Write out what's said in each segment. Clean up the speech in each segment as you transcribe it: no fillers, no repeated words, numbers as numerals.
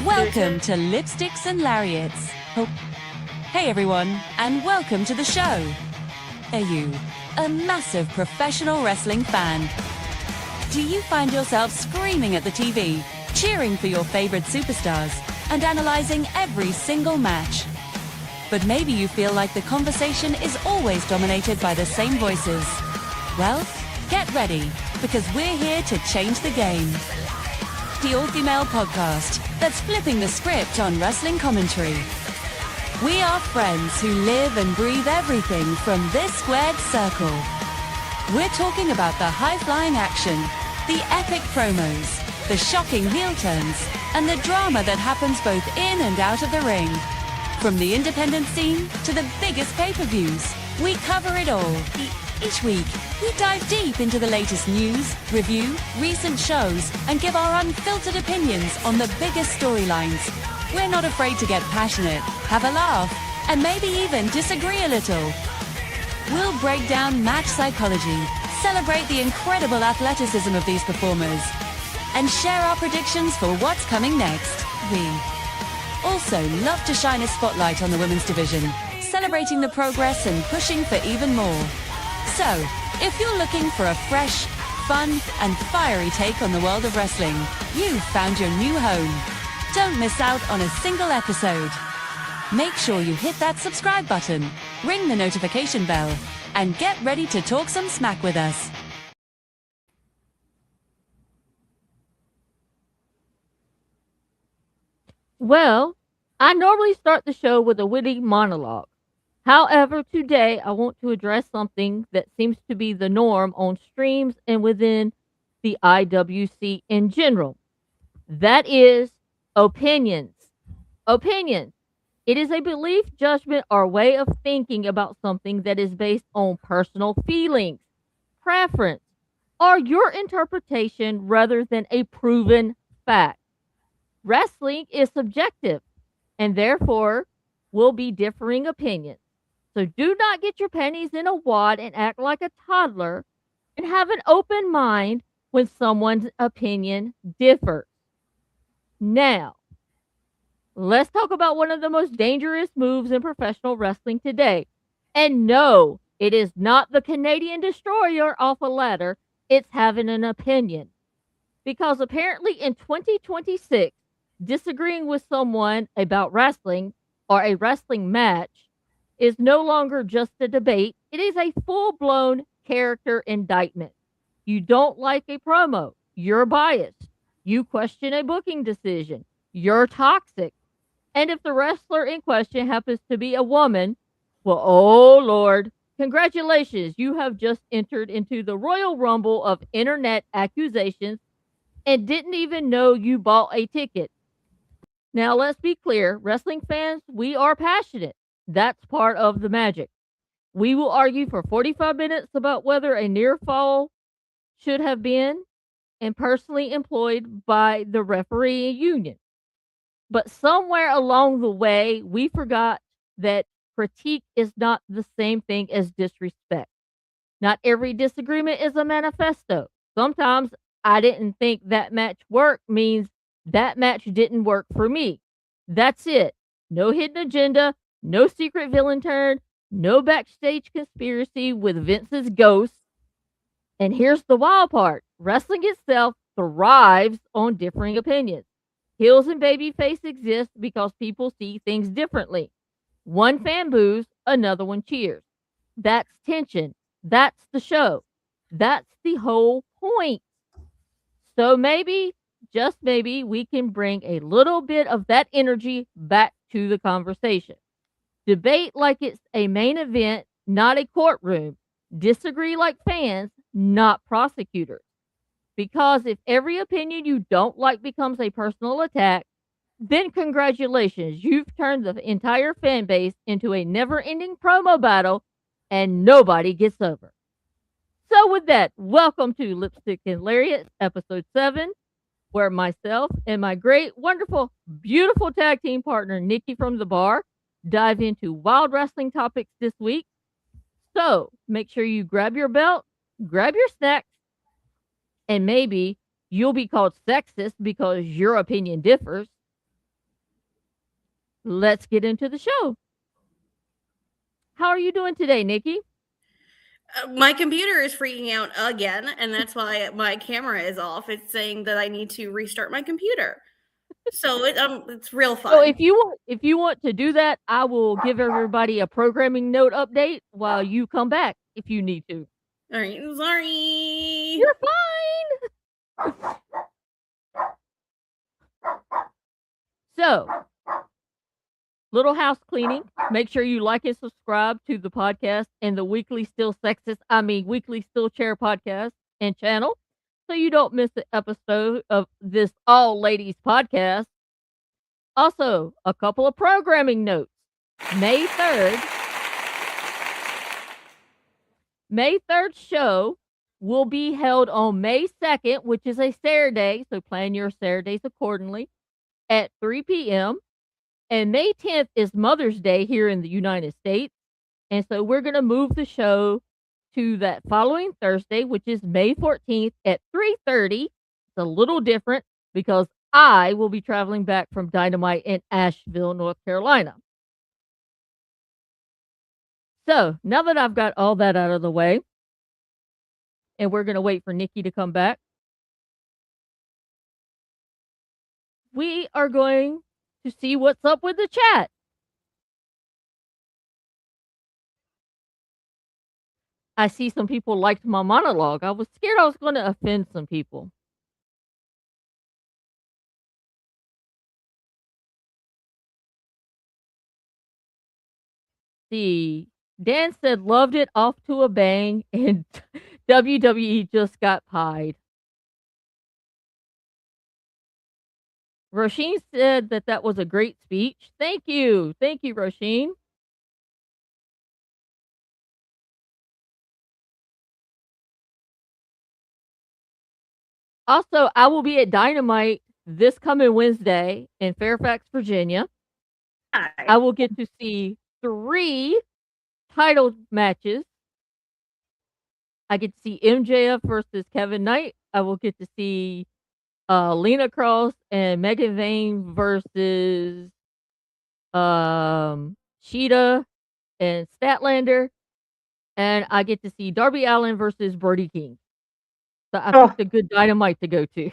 Welcome to Lipsticks and Lariats. Oh, hey everyone, and welcome to the show. Are you a massive professional wrestling fan? Do you find yourself screaming at the TV, cheering for your favorite superstars, and analyzing every single match? But maybe you feel like the conversation is always dominated by the same voices. Well, get ready, because we're here to change the game. The all-female podcast that's flipping the script on wrestling commentary. We are friends who live and breathe everything from this squared circle. We're talking about the high-flying action, the epic promos, the shocking heel turns, and the drama that happens both in and out of the ring. From the independent scene to the biggest pay-per-views, we cover it all. Each week, we dive deep into the latest news, review recent shows, and give our unfiltered opinions on the biggest storylines. We're not afraid to get passionate, have a laugh, and maybe even disagree a little. We'll break down match psychology, celebrate the incredible athleticism of these performers, and share our predictions for what's coming next. We also love to shine a spotlight on the women's division, celebrating the progress and pushing for even more. So, if you're looking for a fresh, fun, and fiery take on the world of wrestling, you've found your new home. Don't miss out on a single episode. Make sure you hit that subscribe button, ring the notification bell, and get ready to talk some smack with us. Well, I normally start the show with a witty monologue. However, today I want to address something that seems to be the norm on streams and within the IWC in general. That is opinions. Opinions. It is a belief, judgment, or way of thinking about something that is based on personal feelings, preference, or your interpretation rather than a proven fact. Wrestling is subjective and therefore will be differing opinions. So do not get your panties in a wad and act like a toddler, and have an open mind when someone's opinion differs. Now, let's talk about one of the most dangerous moves in professional wrestling today. And no, it is not the Canadian Destroyer off a ladder. It's having an opinion. Because apparently in 2026, disagreeing with someone about wrestling or a wrestling match is no longer just a debate. It is a full-blown character indictment. You don't like a promo. You're biased. You question a booking decision. You're toxic. And if the wrestler in question happens to be a woman, well, oh Lord, congratulations. You have just entered into the Royal Rumble of internet accusations and didn't even know you bought a ticket. Now, let's be clear. Wrestling fans, we are passionate. That's part of the magic. We will argue for 45 minutes about whether a near fall should have been and personally employed by the referee union. But somewhere along the way, we forgot that critique is not the same thing as disrespect. Not every disagreement is a manifesto. Sometimes I didn't think that match worked means that match didn't work for me. That's it. No hidden agenda, no secret villain turn, no backstage conspiracy with Vince's ghost. And here's the wild part. Wrestling itself thrives on differing opinions. Heels and babyface exist because people see things differently. One fan boos, another one cheers. That's tension. That's the show. That's the whole point. So maybe, just maybe, we can bring a little bit of that energy back to the conversation. Debate like it's a main event, not a courtroom. Disagree like fans, not prosecutors. Because if every opinion you don't like becomes a personal attack, then congratulations, you've turned the entire fan base into a never-ending promo battle and nobody gets over. So with that, welcome to Lipstick and Lariats, episode 7, where myself and my great, wonderful, beautiful tag team partner, Nikki from the bar, dive into wild wrestling topics this week. So make sure you grab your belt, grab your snacks, and maybe you'll be called sexist because your opinion differs. let's get into the show. How are you doing today, Nikki? My computer is freaking out again, and that's why my camera is off. It's saying that I need to restart my computer. So it's real fun. So if you want to do that, I will give everybody a programming note update while you come back if you need to. All right, sorry. You're fine. So, little house cleaning. Make sure you like and subscribe to the podcast and the weekly weekly Still Chair podcast and channel so you don't miss an episode of this all ladies podcast. Also, a couple of programming notes. May 3rd show will be held on May 2nd, which is a Saturday, so plan your Saturdays accordingly, at 3 p.m. And May 10th is Mother's Day here in the United States. And so we're going to move the show to that following Thursday, which is May 14th at 3:30. It's a little different because I will be traveling back from Dynamite in Asheville, North Carolina. So now that I've got all that out of the way, and we're going to wait for Nikki to come back, we are going to see what's up with the chat. I see some people liked my monologue. I was scared I was going to offend some people. See, Dan said loved it off to a bang, and WWE just got pied. Roisin said that was a great speech. Thank you, Roisin. Also, I will be at Dynamite this coming Wednesday in Fairfax, Virginia. Hi. I will get to see 3 title matches. I get to see MJF versus Kevin Knight. I will get to see Lena Cross and Megan Vane versus Sheeta and Statlander. And I get to see Darby Allin versus Brody King. So I picked a good Dynamite to go to.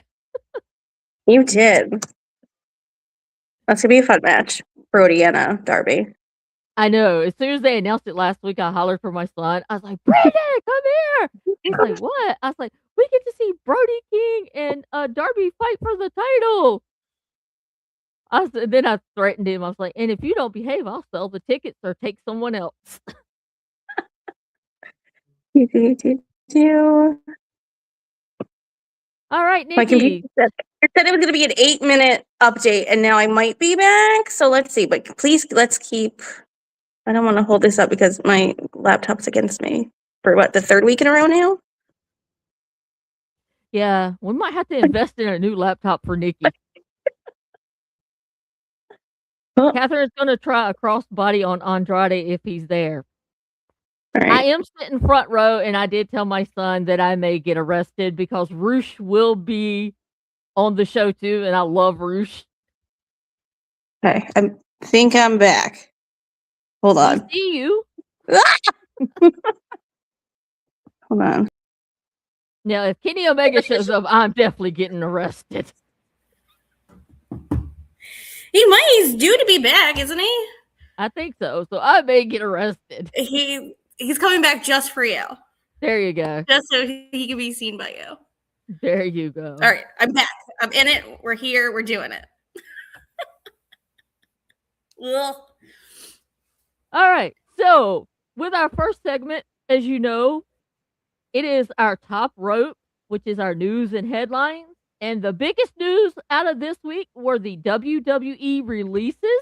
You did. That's gonna be a fun match, Brody and Darby. I know. As soon as they announced it last week, I hollered for my son. I was like, Brandon, come here. He's like, what? I was like, we get to see Brody King and Darby fight for the title. Then I threatened him. I was like, and if you don't behave, I'll sell the tickets or take someone else. All right, Nikki. My computer said it was going to be an 8-minute update, and now I might be back. So let's see. But please, let's keep. I don't want to hold this up because my laptop's against me for the 3rd week in a row now. Yeah, we might have to invest in a new laptop for Nikki. Catherine's going to try a crossbody on Andrade if he's there. Right. I am sitting front row, and I did tell my son that I may get arrested because Roosh will be on the show too, and I love Roosh. Okay, I think I'm back. Hold on. We see you. Hold on. Now, if Kenny Omega shows up, I'm definitely getting arrested. He's due to be back, isn't he? I think so. So I may get arrested. He's coming back just for you. There you go. Just so he can be seen by you. There you go. All right, I'm back. I'm in it. We're here. We're doing it. All right. So with our first segment, as you know, it is our top rope, which is our news and headlines. And the biggest news out of this week were the WWE releases.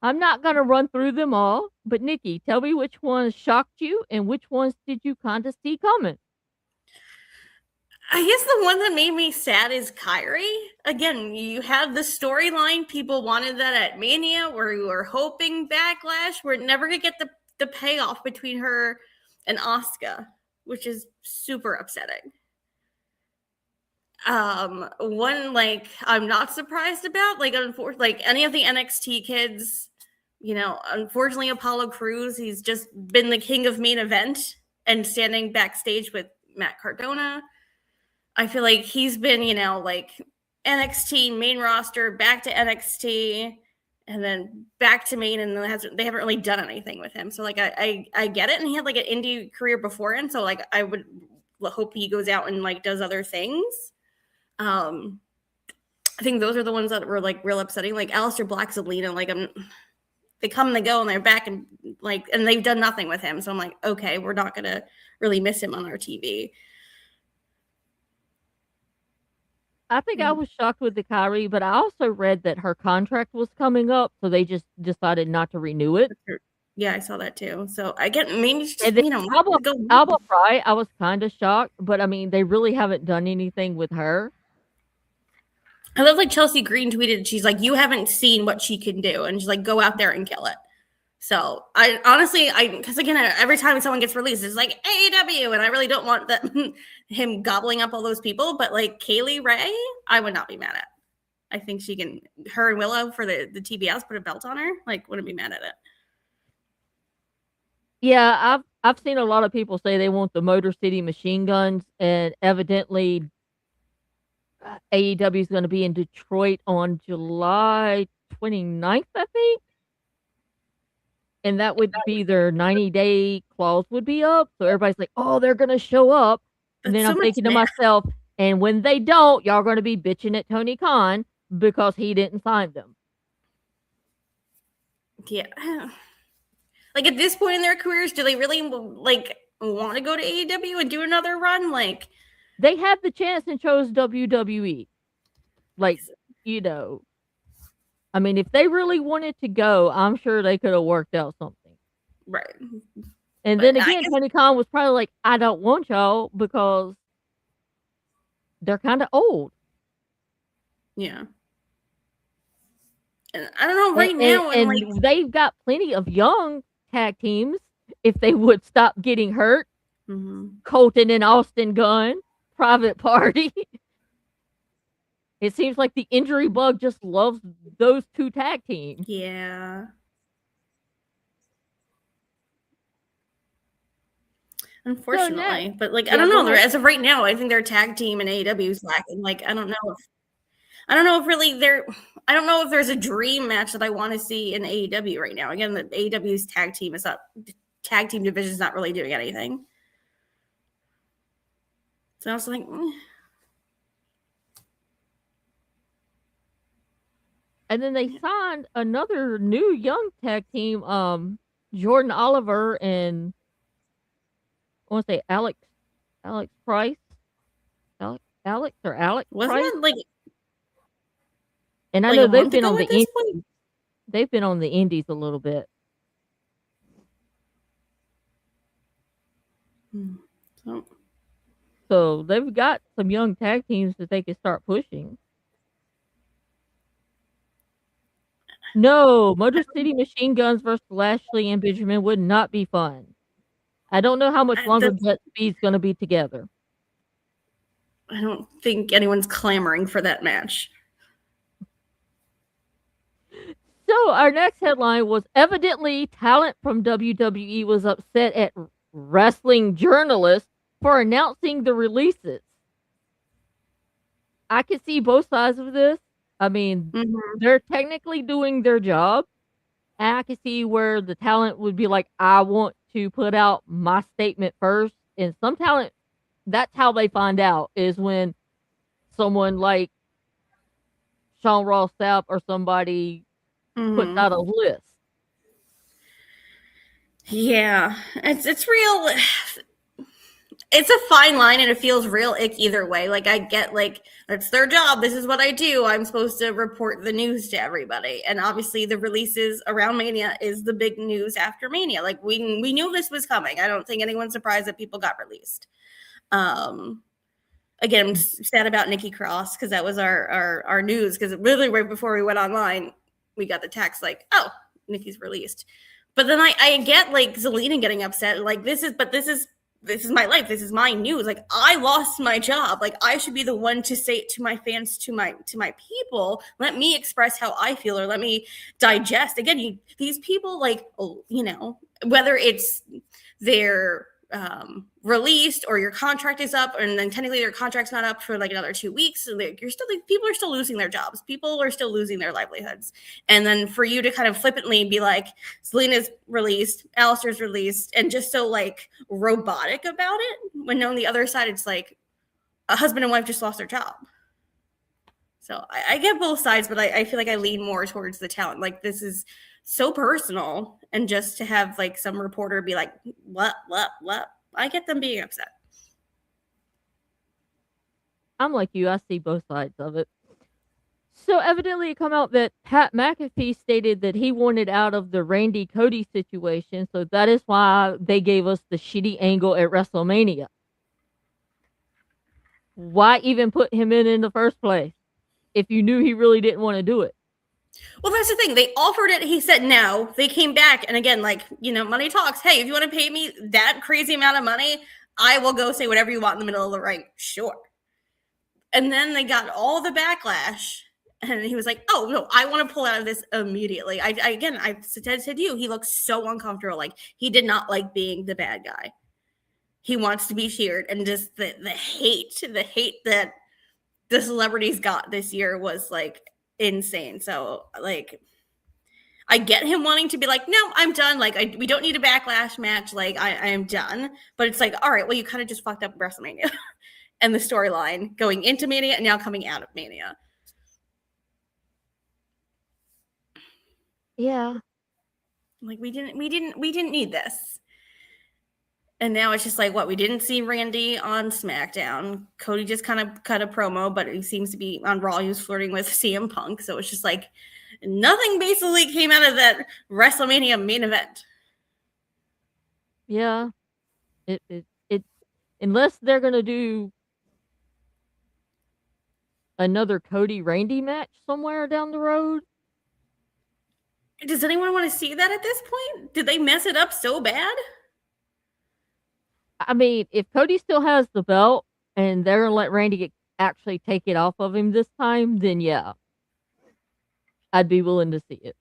I'm not going to run through them all, but Nikki, tell me which ones shocked you and which ones did you kind of see coming? I guess the one that made me sad is Kyrie. Again, you had the storyline. People wanted that at Mania, where we were hoping Backlash. We're never going to get the payoff between her and Asuka, which is super upsetting. One like I'm not surprised about, like unfortunately, like any of the NXT kids, unfortunately Apollo Crews, he's just been the king of main event and standing backstage with Matt Cardona. I feel like he's been, like NXT main roster, back to NXT, and then back to main, and they haven't really done anything with him. So like I get it, and he had like an indie career beforehand, so like I would hope he goes out and like does other things. I think those are the ones that were like real upsetting. Like Aleister Black, Zelina, like they come and they go and they're back and they've done nothing with him. So I'm like, okay, we're not gonna really miss him on our TV. I think I was shocked with the Kyrie, but I also read that her contract was coming up, so they just decided not to renew it. Yeah, I saw that too. So I get maybe just, Alba Fry, I was kind of shocked, but I mean, they really haven't done anything with her. I love like Chelsea Green tweeted, she's like, you haven't seen what she can do, and she's like, go out there and kill it. So I honestly, because again, every time someone gets released, it's like AEW, and I really don't want him gobbling up all those people. But like Kaylee Ray, I would not be mad at. I think she can. Her and Willow for the TBS put a belt on her. Like, wouldn't be mad at it. Yeah, I've seen a lot of people say they want the Motor City Machine Guns, and evidently AEW is going to be in Detroit on July 29th, I think. And that would be their 90-day clause would be up. So everybody's like, oh, they're going to show up. And then I'm thinking to myself, and when they don't, y'all going to be bitching at Tony Khan because he didn't sign them. Yeah. Like at this point in their careers, do they really like want to go to AEW and do another run? Like they had the chance and chose WWE. Like, I mean, if they really wanted to go, I'm sure they could have worked out something. Right. And then again, Tony Khan was probably like, I don't want y'all because they're kind of old. Yeah. And I don't know right now. And they've got plenty of young tag teams if they would stop getting hurt. Mm-hmm. Colton and Austin Gunn, Private Party. It seems like the injury bug just loves those two tag teams. Yeah. Unfortunately. So but like I don't know. As of right now, I think their tag team in AEW is lacking. Like I don't know if really I don't know if there's a dream match that I want to see in AEW right now. Again, the AEW's tag team division is not really doing anything. So I was like, And then they signed another new young tag team, Jordan Oliver and I want to say Alex Price. Alex Price? It like? And I know they've been on the indies. They've been on the indies a little bit. So they've got some young tag teams that they can start pushing. No, Motor City Machine Guns versus Lashley and Benjamin would not be fun. I don't know how much longer Jet Speed's going to be together. I don't think anyone's clamoring for that match. So our next headline was evidently talent from WWE was upset at wrestling journalists for announcing the releases. I can see both sides of this. I mean, they're technically doing their job. And I can see where the talent would be like, I want to put out my statement first. And some talent, that's how they find out, is when someone like Sean Ross Sapp or somebody puts out a list. Yeah, it's real. It's a fine line and it feels real ick either way. Like I get like that's their job. This is what I do. I'm supposed to report the news to everybody. And obviously the releases around Mania is the big news after Mania. Like we knew this was coming. I don't think anyone's surprised that people got released. Again, I'm sad about Nikki Cross because that was our news, because literally right before we went online, we got the text like, oh, Nikki's released. But then I get like Zelina getting upset. Like this is this is my life. This is my news. Like, I lost my job. Like, I should be the one to say it to my fans, to my people. Let me express how I feel, or let me digest. Again, these people, like, whether it's their released or your contract is up, and then technically their contract's not up for like another 2 weeks, so people are still losing their jobs, people are still losing their livelihoods, and then for you to kind of flippantly be like, Selena's released, Alistair's released, and just so like robotic about it, when on the other side it's like a husband and wife just lost their job. So I get both sides, but I feel like I lean more towards the talent. Like, this is so personal, and just to have like some reporter be like, what, I get them being upset. I'm like you. I see both sides of it. So evidently it come out that Pat McAfee stated that he wanted out of the Randy Cody situation, so that is why they gave us the shitty angle at WrestleMania. Why even put him in the first place if you knew he really didn't want to do it? Well, that's the thing. They offered it. He said no. They came back. And again, like, money talks. Hey, if you want to pay me that crazy amount of money, I will go say whatever you want in the middle of the ring. Sure. And then they got all the backlash. And he was like, oh, no, I want to pull out of this immediately. I said to you, he looks so uncomfortable. Like, he did not like being the bad guy. He wants to be cheered. And just the hate that the celebrities got this year was like insane. So like, I get him wanting to be like, no, I'm done. Like, we don't need a backlash match. Like, I am done. But it's like, all right, well, you kind of just fucked up WrestleMania and the storyline going into Mania and now coming out of Mania. Yeah. Like, we didn't need this. And now it's just like, what, we didn't see Randy on SmackDown. Cody just kind of cut a promo, but he seems to be on Raw. He was flirting with CM Punk. So it's just like, nothing basically came out of that WrestleMania main event. Yeah. It's unless they're going to do another Cody Randy match somewhere down the road. Does anyone want to see that at this point? Did they mess it up so bad? I mean, if Cody still has the belt and they're going to let Randy actually take it off of him this time, then yeah, I'd be willing to see it.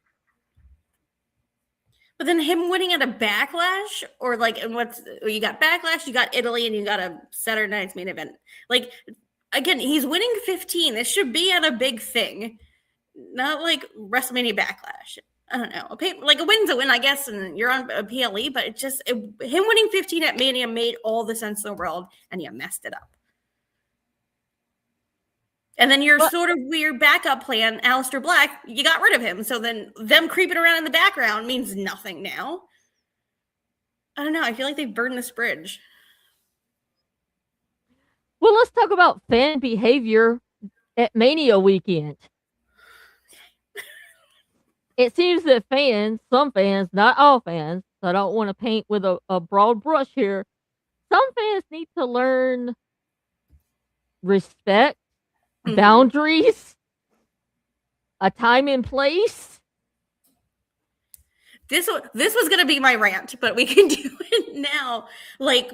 But then him winning at a Backlash, or like, you got Backlash, you got Italy, and you got a Saturday Night's main event. Like, again, he's winning 15. It should be at a big thing, not like WrestleMania Backlash. I don't know. Like, a win's a win, I guess, and you're on a PLE, but him winning 15 at Mania made all the sense in the world, and you messed it up. And then your sort of weird backup plan, Aleister Black, you got rid of him. So then them creeping around in the background means nothing now. I don't know. I feel like they've burned this bridge. Well, let's talk about fan behavior at Mania weekend. It seems that some fans, not all fans, so I don't want to paint with a broad brush here. Some fans need to learn respect, boundaries, a time and place. This was going to be my rant, but we can do it now. Like,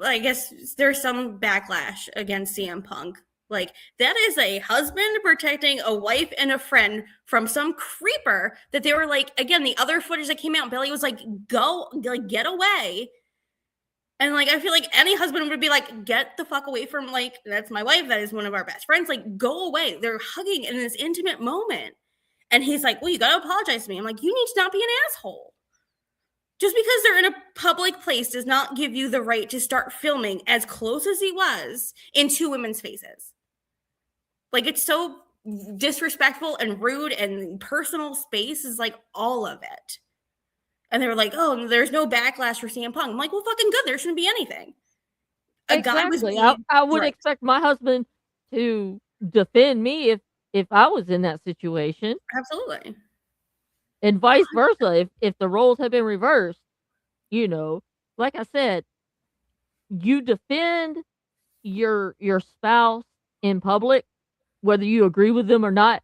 I guess there's some backlash against CM Punk. Like, that is a husband protecting a wife and a friend from some creeper that they were like, again, the other footage that came out, Billy was like, go, like, get away. And like, I feel like any husband would be like, get the fuck away from, like, that's my wife. That is one of our best friends. Like, go away. They're hugging in this intimate moment. And he's like, well, you got to apologize to me. I'm like, you need to not be an asshole. Just because they're in a public place does not give you the right to start filming as close as he was in two women's faces. Like, it's so disrespectful and rude, and personal space is like all of it. And they were like, oh, there's no backlash for CM Punk. I'm like, well, fucking good. There shouldn't be anything. Exactly. I would expect my husband to defend me if I was in that situation. Absolutely. And vice versa. If the roles had been reversed, like I said, you defend your spouse in public, whether you agree with them or not.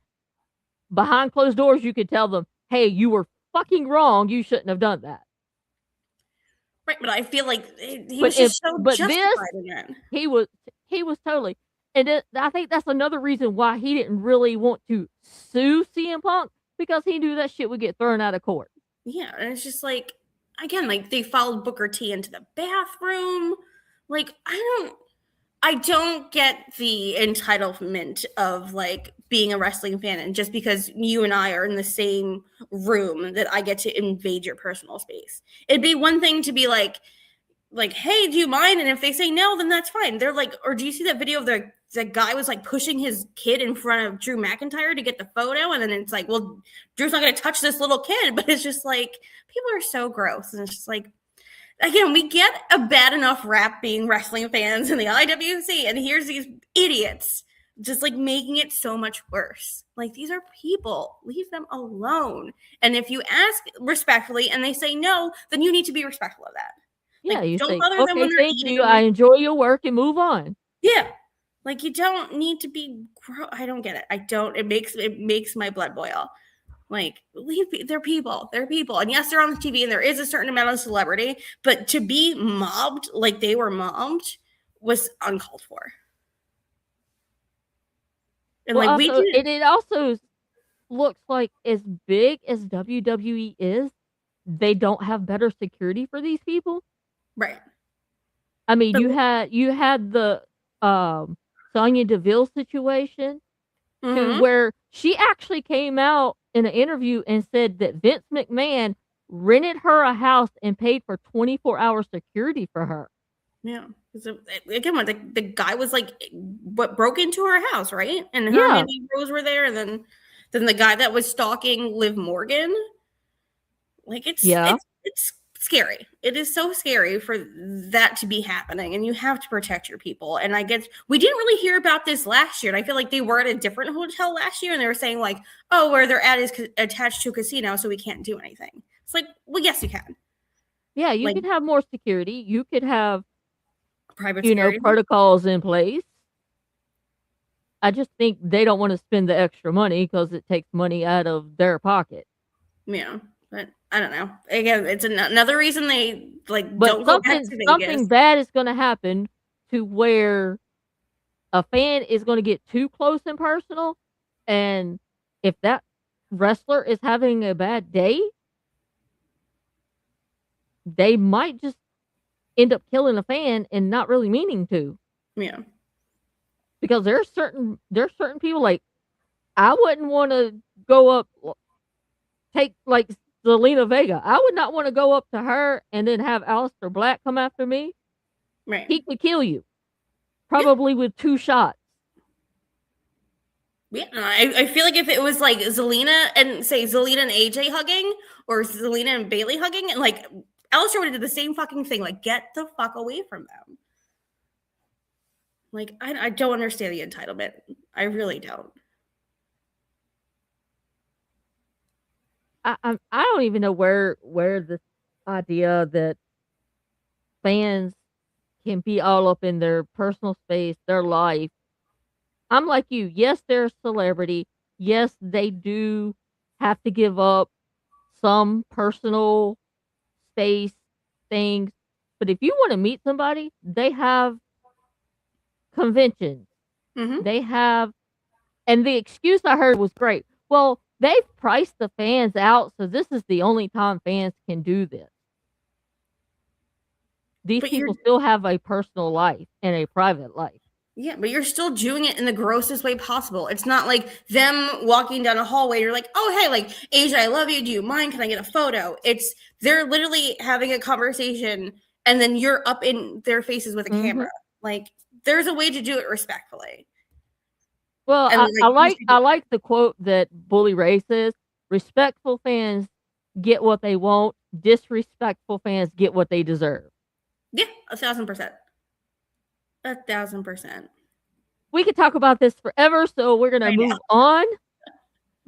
Behind closed doors, you could tell them, hey, you were fucking wrong. You shouldn't have done that. Right, but I feel like he But was just so this justified in it. he was totally, and I think that's another reason why he didn't really want to sue CM Punk, because he knew that shit would get thrown out of court. Yeah, and it's just like, again, like they followed Booker T into the bathroom. Like I don't get the entitlement of like being a wrestling fan and just because you and I are in the same room that I get to invade your personal space. It'd be one thing to be like, hey, do you mind? And if they say no, then that's fine. They're like, or do you see that video of the guy was like pushing his kid in front of Drew McIntyre to get the photo? And then it's like, well, Drew's not going to touch this little kid. But it's just like, people are so gross. And it's just like, again, we get a bad enough rap being wrestling fans in the IWC. And here's these idiots just like making it so much worse. Like, these are people. Leave them alone. And if you ask respectfully and they say no, then you need to be respectful of that. Yeah, Like, you don't say, bother them okay, when they're thank eating. you, I enjoy your work, and move on. Yeah. Like, you don't need to be I don't get it. I don't. It makes my blood boil. Like, they're people. They're people. And yes, they're on the TV and there is a certain amount of celebrity, but to be mobbed like they were mobbed was uncalled for. And Well, like also, it also looks like, as big as WWE is, they don't have better security for these people. right. I mean, But- you had the Sonya Deville situation, Mhm. where she actually came out in an interview and said that Vince McMahon rented her a house and paid for 24-hour security for her. Yeah. Again, the guy was like, what broke into her house, right? And her Yeah. and Mandy Rose were there, and then the guy that was stalking Liv Morgan. Like, it's scary. It is so scary for that to be happening, and you have to protect your people. And I guess we didn't really hear about this last year, and I feel like they were at a different hotel last year, and they were saying like, oh, where they're at is attached to a casino, so we can't do anything. It's like, well, yes, you can. Yeah, you Like, could have more security. You could have, private security. protocols in place. I just think they don't want to spend the extra money because it takes money out of their pocket. Yeah, but I don't know. Again, it's another reason they like But don't go back to Vegas. something bad is going to happen to where a fan is going to get too close and personal, and if that wrestler is having a bad day, they might just end up killing a fan and not really meaning to. Yeah. Because there's certain people, like, I wouldn't want to go up, take like Zelina Vega. I would not want to go up to her and then have Aleister Black come after me. Right. He could kill you, probably with 2 shots. Yeah, I feel like if it was like Zelina and AJ hugging, or Zelina and Bailey hugging, and like Aleister would have did the same fucking thing. Like, get the fuck away from them. Like, I don't understand the entitlement. I really don't. I don't even know where this idea that fans can be all up in their personal space, their life. I'm like you. Yes, they're a celebrity. Yes, they do have to give up some personal space things. But if you want to meet somebody, they have conventions. Mhm. They have, and the excuse I heard was great. Well, they've priced the fans out, so this is the only time fans can do this. These But people still have a personal life and a private life. Yeah, but you're still doing it in the grossest way possible. It's not like them walking down a hallway. You're like, oh, hey, like, Asia, I love you. Do you mind? Can I get a photo? They're literally having a conversation, and then you're up in their faces with a camera. Like, there's a way to do it respectfully. Well, And, I like the quote that Bully Ray says: respectful fans get what they want, disrespectful fans get what they deserve. Yeah, 1,000%. 1,000%. We could talk about this forever, so we're going to move on.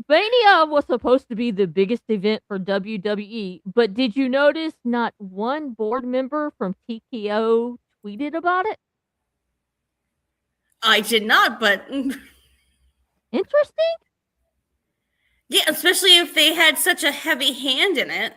Mania was supposed to be the biggest event for WWE, but did you notice not one board member from TKO tweeted about it? I did not, but Interesting. Yeah, especially if they had such a heavy hand in it.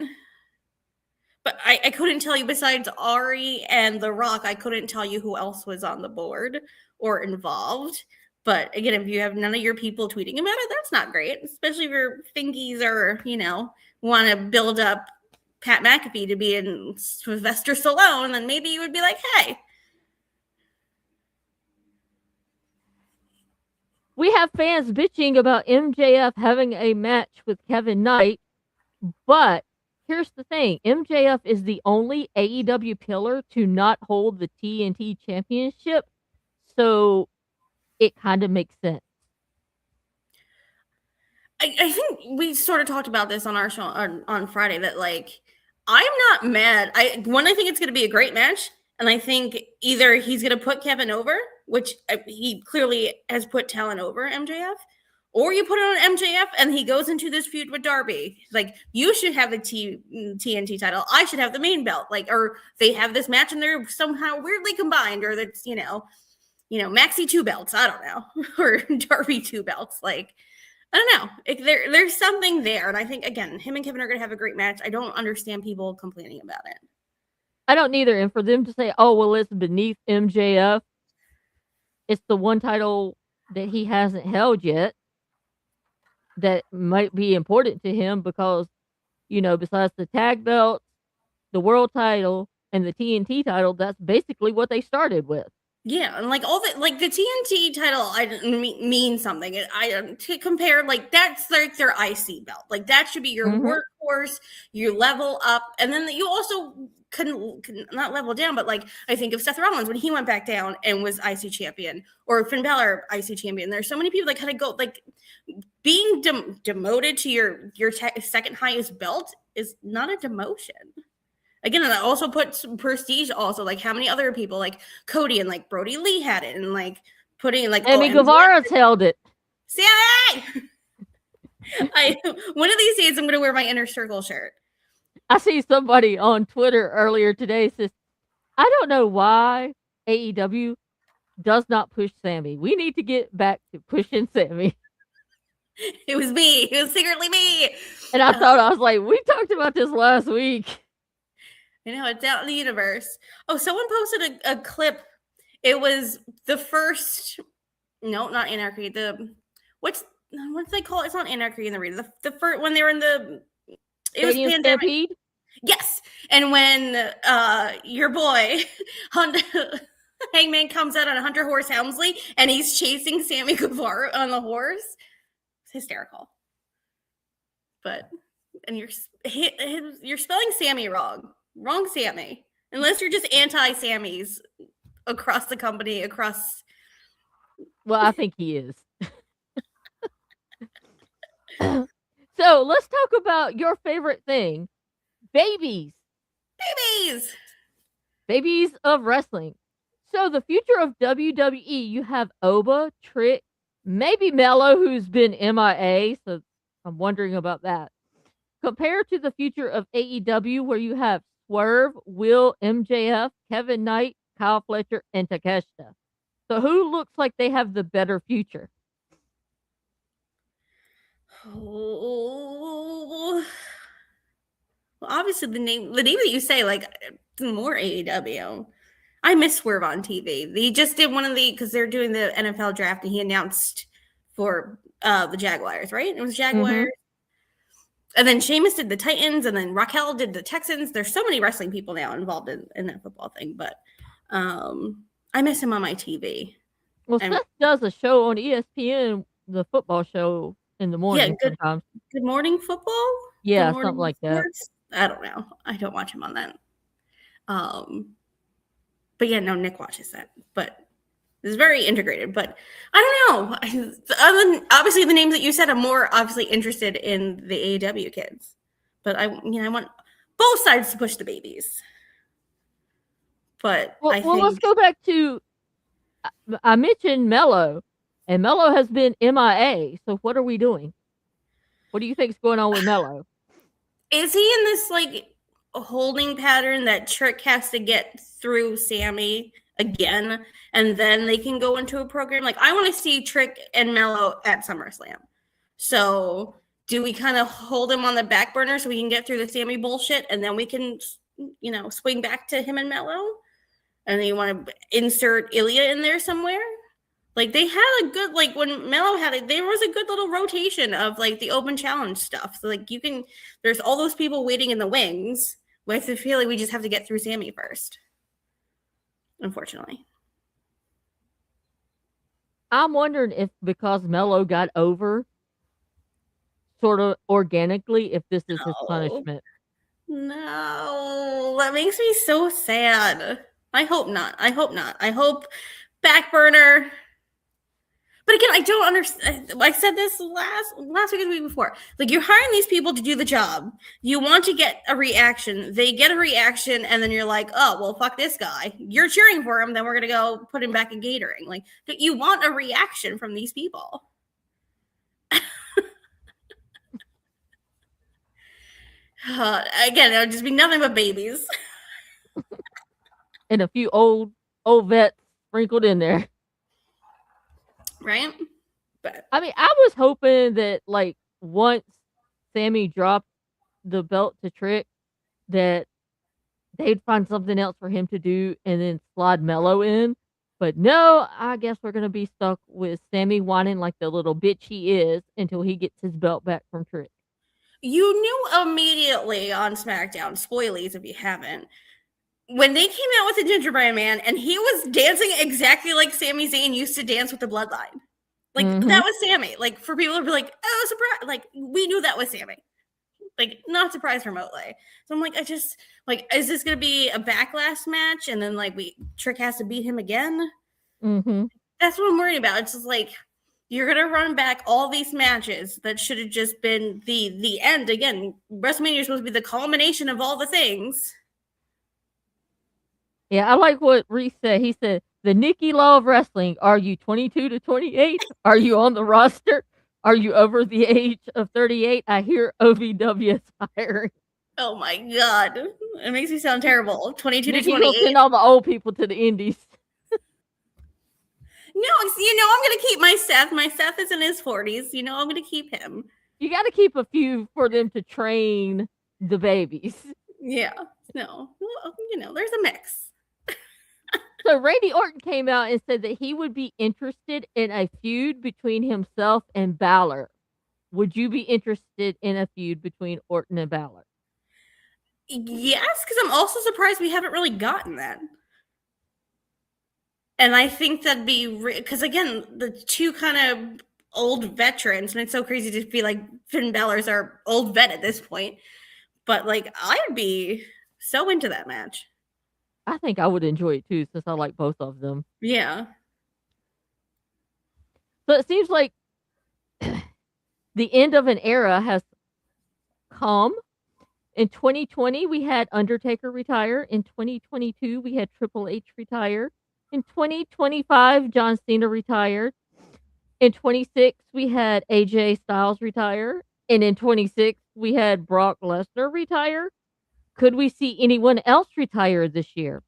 But I couldn't tell you, besides Ari and The Rock, I couldn't tell you who else was on the board or involved. But again, if you have none of your people tweeting about it, that's not great, especially if your fingies are, want to build up Pat McAfee to be in Sylvester Stallone, then maybe you would be like, hey. We have fans bitching about MJF having a match with Kevin Knight, but here's the thing. MJF is the only AEW pillar to not hold the TNT championship, so it kind of makes sense. I think we sort of talked about this on our show on Friday that, like, I'm not mad. I think it's going to be a great match, and I think either he's going to put Kevin over, which he clearly has put talent over MJF, or you put it on MJF and he goes into this feud with Darby. Like, you should have the TNT title. I should have the main belt. Like, or they have this match and they're somehow weirdly combined, or that's, Maxi 2 belts. I don't know. Or Darby 2 belts. Like, I don't know. There's something there. And I think, again, him and Kevin are going to have a great match. I don't understand people complaining about it. I don't either. And for them to say, oh, well, it's beneath MJF, it's the one title that he hasn't held yet that might be important to him because, besides the tag belt, the world title, and the TNT title, that's basically what they started with. Yeah, and like the TNT title, I mean something. I to compare, like, that's like their IC belt. Like, that should be your workhorse. You level up, and then you also can not level down, but, like, I think of Seth Rollins when he went back down and was IC champion, or Finn Balor IC champion. There's so many people that kind of go, like, being demoted to your second highest belt is not a demotion. Again, and I also put some prestige also, like, how many other people, like Cody and, like, Brody Lee had it, and, like, putting, like, Sammy Guevara's held it. Sammy! One of these days I'm going to wear my Inner Circle shirt. I see somebody on Twitter earlier today says, I don't know why AEW does not push Sammy. We need to get back to pushing Sammy. It was me. It was secretly me. And I was like, we talked about this last week. I know, it's out in the universe. Oh, someone posted a clip. It was the first, no, not Anarchy. What do they call it? It's not Anarchy in the Arena. The first, when they were in the, it was pandemic. Stampede? Yes. And when your boy, Hangman, comes out on Hunter Horse Helmsley and he's chasing Sammy Guevara on the horse, it's hysterical. But, and you're spelling Sammy wrong. Wrong Sammy. Unless you're just anti-Sammys across the company, Well, I think he is. So let's talk about your favorite thing. Babies. Babies of wrestling. So the future of WWE, you have Oba, Trick, maybe Mello, who's been MIA, so I'm wondering about that. Compared to the future of AEW, where you have Swerve, Will, MJF, Kevin Knight, Kyle Fletcher, and Takeshita. So who looks like they have the better future? Oh, well, obviously the name that you say, like, more AEW. I miss Swerve on TV. They just did because they're doing the NFL draft, and he announced for the Jaguars, right? It was Jaguars. And then Sheamus did the Titans, and then Raquel did the Texans. There's so many wrestling people now involved in that football thing, but I miss him on my TV. Well, Seth does a show on ESPN, the football show in the morning sometimes. Good Morning Football? Yeah, something like sports? That. I don't know. I don't watch him on that. But yeah, no, Nick watches that. But it's very integrated. But I don't know. Obviously, the names that you said, I'm more obviously interested in the AEW kids. But I want both sides to push the babies. But well, let's go back to, I mentioned Mello, and Mello has been MIA. So what are we doing? What do you think is going on with Mello? Is he in this, like, holding pattern that Trick has to get through Sammy again, and then they can go into a program? Like, I want to see Trick and Mello at SummerSlam. So do we kind of hold him on the back burner so we can get through the Sammy bullshit, and then we can swing back to him and Mello, and then you want to insert Ilya in there somewhere. Like they had a good when Mello had it, there was a good little rotation of the open challenge stuff. So there's all those people waiting in the wings. I feel like we just have to get through Sammy first. Unfortunately. I'm wondering if because Mello got over sort of organically, if this is his punishment. No, that makes me so sad. I hope not. I hope back burner. But again, I don't understand. I said this last week or the week before. You're hiring these people to do the job. You want to get a reaction. They get a reaction, and then you're like, oh, well, fuck this guy. You're cheering for him, then we're going to go put him back in catering. You want a reaction from these people. Again, it would just be nothing but babies. And a few old vets sprinkled in there. Right? But I mean, I was hoping that once Sammy dropped the belt to Trick, that they'd find something else for him to do and then slide Mello in. But no, I guess we're gonna be stuck with Sammy whining like the little bitch he is until he gets his belt back from Trick. You knew immediately on SmackDown, spoilies if you haven't, when they came out with the Gingerbread Man and he was dancing exactly like Sami Zayn used to dance with the Bloodline. That was Sammy. For people to be like, oh, surprise. We knew that was Sammy. Not surprised remotely. So I'm I just, is this going to be a backlash match? And then, Trick has to beat him again? Mm-hmm. That's what I'm worried about. It's just you're going to run back all these matches that should have just been the end. Again, WrestleMania is supposed to be the culmination of all the things. Yeah, I like what Reese said. He said, the Nikki Law of wrestling. Are you 22 to 28? Are you on the roster? Are you over the age of 38? I hear OVW is hiring. Oh my God. It makes me sound terrible. 22 Nikki to 28. Will send all the old people to the indies. No, I'm going to keep my Seth. My Seth is in his 40s. I'm going to keep him. You got to keep a few for them to train the babies. Yeah. No. Well, there's a mix. So Randy Orton came out and said that he would be interested in a feud between himself and Balor. Would you be interested in a feud between Orton and Balor? Yes, because I'm also surprised we haven't really gotten that. And I think that'd be because again, the two kind of old veterans, and it's so crazy to be Finn Balor's our old vet at this point. But I'd be so into that match. I think I would enjoy it too, since I like both of them. Yeah. So it seems like the end of an era has come. In 2020, we had Undertaker retire. In 2022, we had Triple H retire. In 2025, John Cena retired. In 26, we had AJ Styles retire. And in 26, we had Brock Lesnar retire. Could we see anyone else retire this year?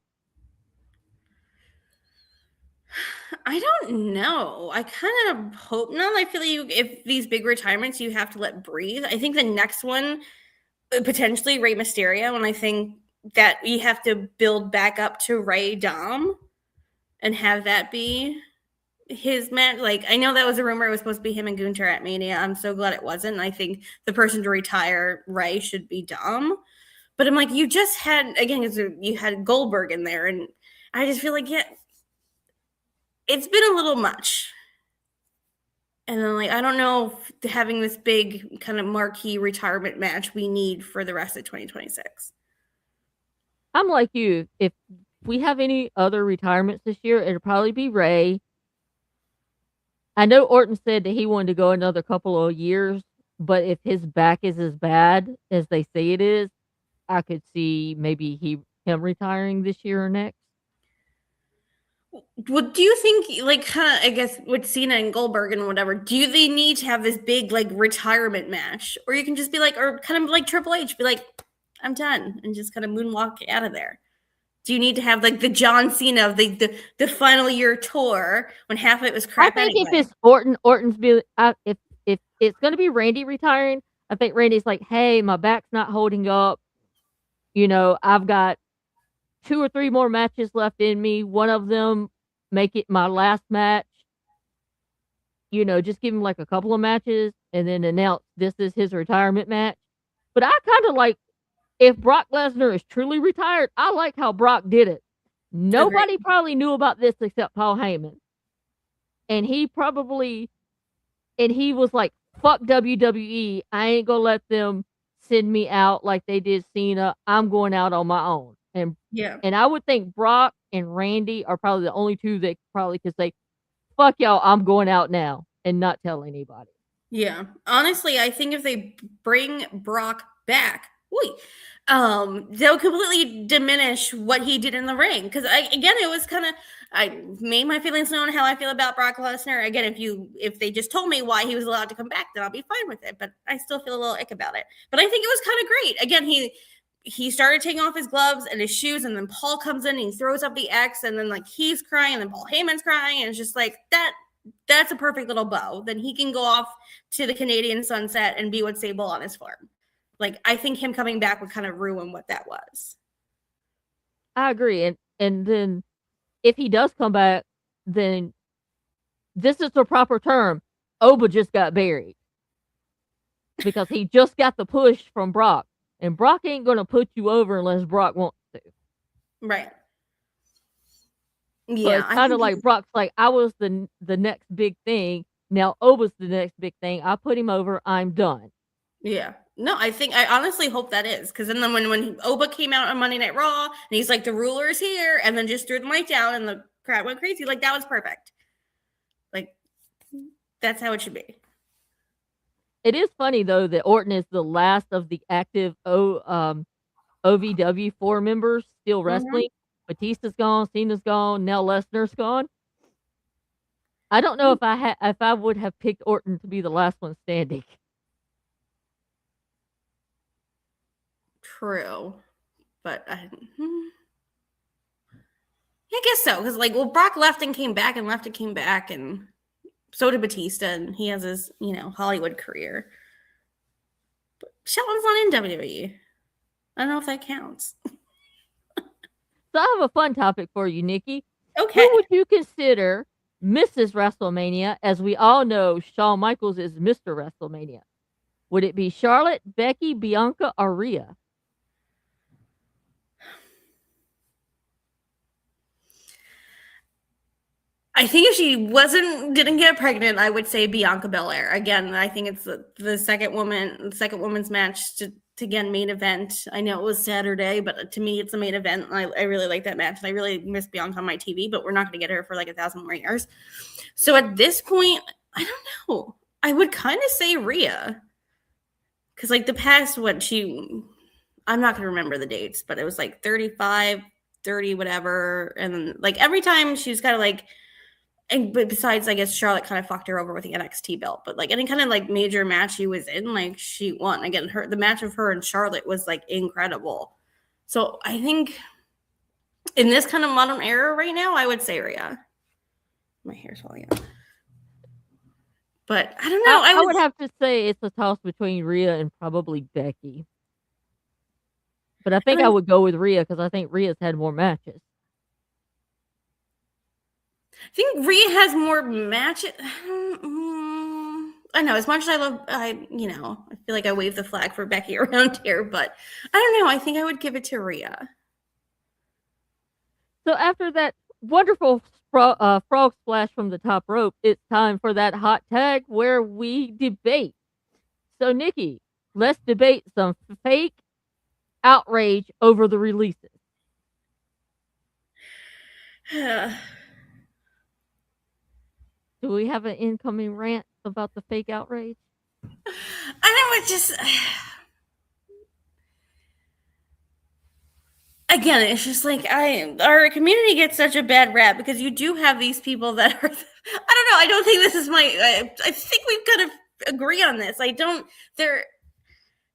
I don't know. I kind of hope not. I feel if these big retirements, you have to let breathe. I think the next one, potentially Rey Mysterio, and I think that we have to build back up to Rey Dom and have that be his match. I know that was a rumor. It was supposed to be him and Gunther at Mania. I'm so glad it wasn't. I think the person to retire Rey should be Dom. But I'm you just had, again, you had Goldberg in there, and I just feel it's been a little much. And then, I don't know if having this big kind of marquee retirement match we need for the rest of 2026. I'm like you. If we have any other retirements this year, it'll probably be Rey. I know Orton said that he wanted to go another couple of years, but if his back is as bad as they say it is, I could see maybe him retiring this year or next. What do you think, kind of, I guess, with Cena and Goldberg and whatever, do they need to have this big, retirement match? Or you can just be or kind of like Triple H, be I'm done, and just kind of moonwalk out of there? Do you need to have, the John Cena of the final year tour when half of it was crap I think anyway? if it's Orton's if it's going to be Randy retiring, I think Randy's hey, my back's not holding up. I've got 2 or 3 more matches left in me. One of them make it my last match. Just give him like a couple of matches and then announce this is his retirement match. But I kind of like if Brock Lesnar is truly retired, I like how Brock did it. Nobody Agreed. probably knew about this except Paul Heyman. And he was like, fuck WWE. I ain't gonna let them send me out like they did Cena. I'm going out on my own. Yeah. And I would think Brock and Randy are probably the only two that probably could say, fuck y'all, I'm going out now and not tell anybody. Yeah. Honestly, I think if they bring Brock back, they'll completely diminish what he did in the ring. Because it was kind of, I made my feelings known how I feel about Brock Lesnar. Again, if they just told me why he was allowed to come back, then I'll be fine with it. But I still feel a little ick about it. But I think it was kind of great. Again, he started taking off his gloves and his shoes, and then Paul comes in and he throws up the X, and then like he's crying, and then Paul Heyman's crying, and it's just like that. That's a perfect little bow. Then he can go off to the Canadian sunset and be with Sable on his farm. Like, I think him coming back would kind of ruin what that was. I agree. And then if he does come back, then this is the proper term. Oba just got buried. Because he just got the push from Brock. And Brock ain't going to put you over unless Brock wants to. Right. So Yeah. it's kind of like Brock's like, I was the next big thing. Now Oba's the next big thing. I put him over. I'm done. Yeah. No, I honestly hope that is. Because then when Oba came out on Monday Night Raw, and he's like, the ruler is here, and then just threw the mic down, and the crowd went crazy. Like, that was perfect. Like, that's how it should be. It is funny, though, that Orton is the last of the active OVW 4 members still wrestling. Batista's gone, Cena's gone, now Lesnar's gone. I don't know if I would have picked Orton to be the last one standing. True, but I guess so. Because Brock left and came back, and left and came back, and so did Batista, and he has his Hollywood career. But Shelton's not in WWE. I don't know if that counts. So I have a fun topic for you, Nikki. Okay. Who would you consider Mrs. WrestleMania? As we all know, Shawn Michaels is Mr. WrestleMania. Would it be Charlotte, Becky, Bianca, or Rhea? I think if she didn't get pregnant, I would say Bianca Belair. Again, I think it's the second woman's match to again main event. I know it was Saturday, but to me, it's the main event. I really like that match, and I really miss Bianca on my TV. But we're not going to get her for like 1,000 more years. So at this point, I don't know. I would kind of say Rhea, because the past I'm not going to remember the dates, but it was 35, 30, whatever, and then every time she was kind of but besides, I guess Charlotte kind of fucked her over with the NXT belt. But any kind of major match she was in, she won. Again, the match of her and Charlotte was incredible. So I think in this kind of modern era right now, I would say Rhea. My hair's falling out. But I don't know. I would have to say it's a toss between Rhea and probably Becky. But I think I would go with Rhea because I think Rhea's had more matches. I think Rhea has more matches. I know, as much as I feel like I wave the flag for Becky around here, but I don't know. I think I would give it to Rhea. So after that wonderful frog splash from the top rope, it's time for that hot tag where we debate. So, Nikki, let's debate some fake outrage over the releases. Do we have an incoming rant about the fake outrage? I know, it's just again, it's just our community gets such a bad rap because you do have these people that are I don't know, I don't think this is I think we've got to agree on this.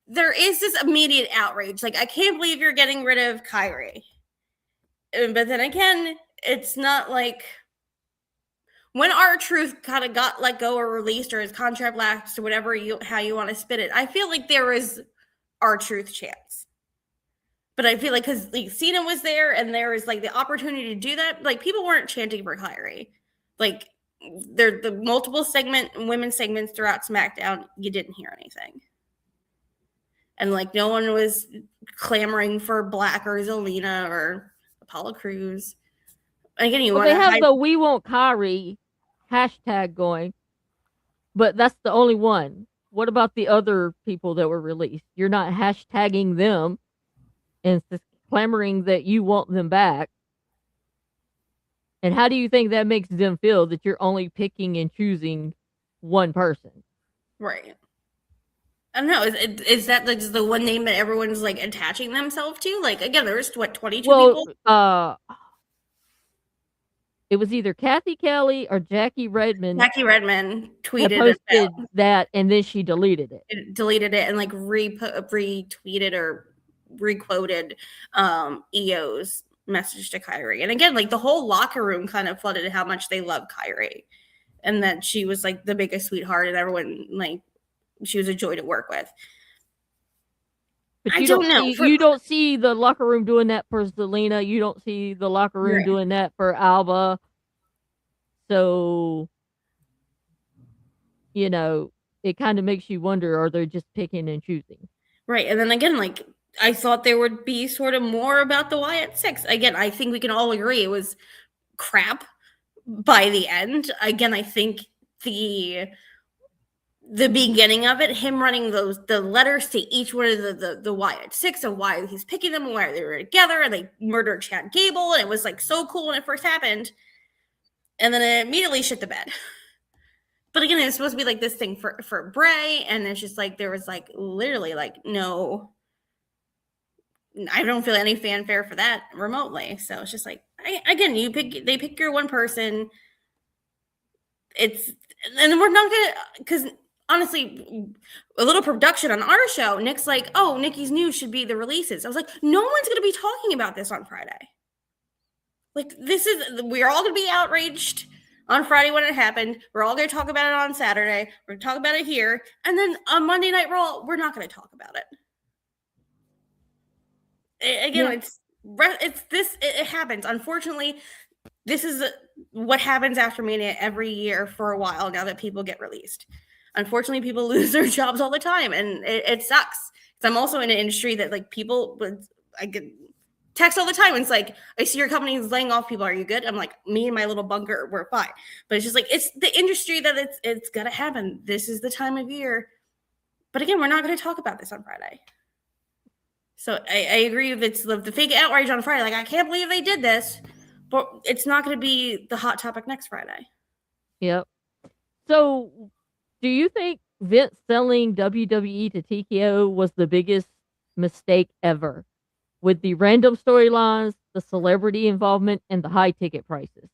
There is this immediate outrage. I can't believe you're getting rid of Kyrie. But then again, it's not when R-Truth kind of got let go or released or his contract lapsed or whatever how you want to spit it, I feel like there was R-Truth chance. But I feel like because like Cena was there and there was like the opportunity to do that, like people weren't chanting for Kyrie. Like there the multiple women's segments throughout SmackDown, you didn't hear anything. And like no one was clamoring for Black or Zelina or Apollo Crews. Again, you Well, want they to have the "We Want Kyrie" hashtag going, but that's the only one. What about the other people that were released? You're not hashtagging them and clamoring that you want them back. And how do you think that makes them feel that you're only picking and choosing one person? right. I don't know. Is that like just the one name that everyone's like attaching themselves to? Like again, there's what 22 people. It was either Kathy Kelly or Jackie Redmond. Jackie Redmond had tweeted posted that, and then she deleted it. Deleted it and like retweeted or requoted EO's message to Kyrie. And again, like the whole locker room kind of flooded how much they love Kyrie, and that she was like the biggest sweetheart, and everyone like she was a joy to work with. But you don't know. You don't see the locker room doing that for Zelina. You don't see the locker room doing that for Alba. So, you know, it kind of makes you wonder, are they just picking and choosing? Right. And then again, like I thought there would be sort of more about the Wyatt Six. Again, I think we can all agree it was crap by the end. Again, I think the beginning of it, him running the letters to each one of the Wyatt Six of why he's picking them and why they were together, and they murdered Chad Gable, and it was like so cool when it first happened. And then it immediately shit the bed. But again, it was supposed to be like this thing for Bray, and it's just like there was like literally like no, I don't feel any fanfare for that remotely. So it's just like again, they pick your one person. And we're not gonna, because honestly, a little production on our show, Nick's like, oh, Nikki's news should be the releases. I was like, no one's gonna be talking about this on Friday. Like we're all gonna be outraged on Friday when it happened. We're all gonna talk about it on Saturday. We're gonna talk about it here, and then on Monday Night Raw, we're not gonna talk about it. It happens. Unfortunately, this is what happens after Mania every year for a while now that people get released. Unfortunately, people lose their jobs all the time, and it sucks. Because I'm also in an industry that like I get text all the time. And it's like, I see your company is laying off people. Are you good? I'm like, me and my little bunker, we're fine. But it's just like, it's the industry that it's gonna happen. This is the time of year. But again, we're not going to talk about this on Friday. So I agree if it's the fake outrage on Friday. Like, I can't believe they did this. But it's not going to be the hot topic next Friday. Yep. So, do you think Vince selling WWE to TKO was the biggest mistake ever? With the random storylines, the celebrity involvement, and the high ticket prices?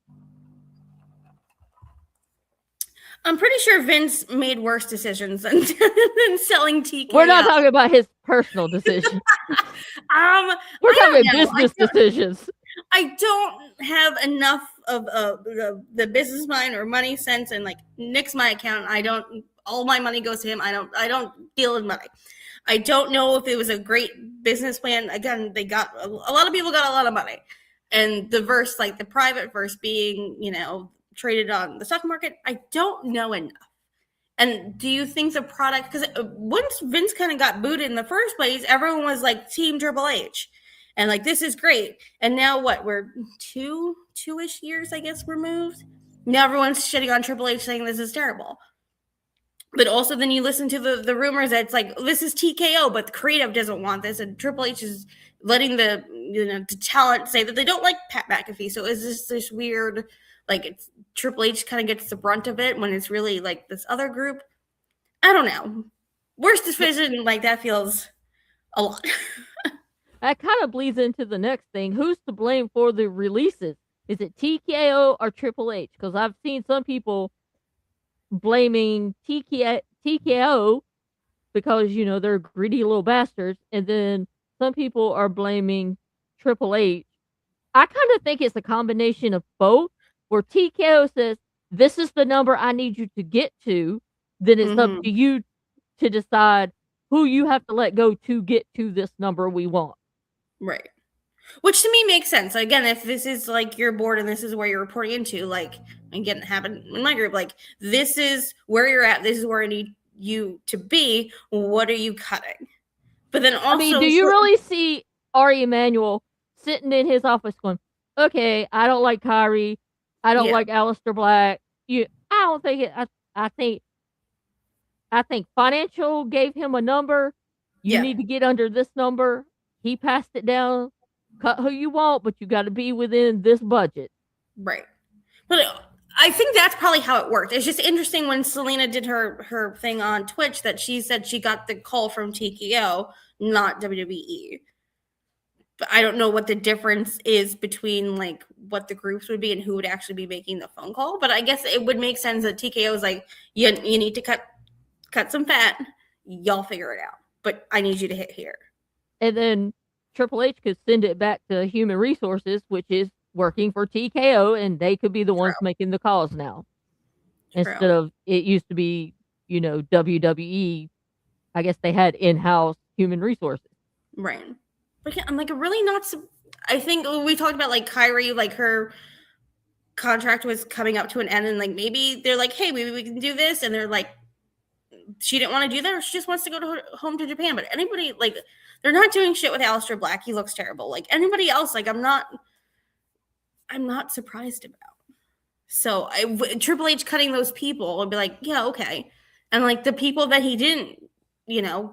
I'm pretty sure Vince made worse decisions than selling TKO. We're not talking about his personal decisions. We're talking business decisions. I don't have enough of the business mind or money sense, and like Nick's my accountant. All my money goes to him. I don't deal in money. I don't know if it was a great business plan. Again, a lot of people got a lot of money, and the private verse being, traded on the stock market, I don't know enough. And do you think the product, because once Vince kind of got booted in the first place, everyone was like Team Triple H, and like, this is great. And now what? We're two-ish years, I guess, removed. Now everyone's shitting on Triple H, saying this is terrible. But also then you listen to the rumors that it's like, this is TKO, but the creative doesn't want this, and Triple H is letting the talent say that they don't like Pat McAfee. So is this weird, like, it's Triple H kind of gets the brunt of it when it's really like this other group? I don't know. Worst decision, like, that feels a lot. That kind of bleeds into the next thing. Who's to blame for the releases? Is it TKO or Triple H? Because I've seen some people blaming TKO because, they're greedy little bastards. And then some people are blaming Triple H. I kind of think it's a combination of both, where TKO says, this is the number I need you to get to. Then it's up to you to decide who you have to let go to get to this number we want. Right. Which to me makes sense. Again, if this is like your board and this is where you're reporting into, like, again, happened in my group, like, this is where you're at, this is where I need you to be. What are you cutting? But then I mean, do also, you really see Ari Emanuel sitting in his office going, "Okay, I don't like Kyrie. I don't yeah, like Alistair Black." I don't think it. I think financial gave him a number. You yeah, need to get under this number. He passed it down. Cut who you want, but you got to be within this budget. right. But I think that's probably how it worked. It's just interesting when Selena did her thing on Twitch that she said she got the call from TKO, not WWE. But I don't know what the difference is between like what the groups would be and who would actually be making the phone call. But I guess it would make sense that TKO is like, you need to cut some fat. Y'all figure it out. But I need you to hit here. And then Triple H could send it back to Human Resources, which is working for TKO, and they could be the ones making the calls now. Instead of it used to be, WWE. I guess they had in-house human resources. Right. But I'm like, really not. I think we talked about like Kyrie, like her contract was coming up to an end, and like maybe they're like, hey, maybe we can do this, and they're like, she didn't want to do that, or she just wants to go home to Japan. But anybody, like, they're not doing shit with Alistair Black. He looks terrible. Like anybody else, like I'm not surprised about. So Triple H cutting those people would be like, yeah, okay. And like the people that he didn't,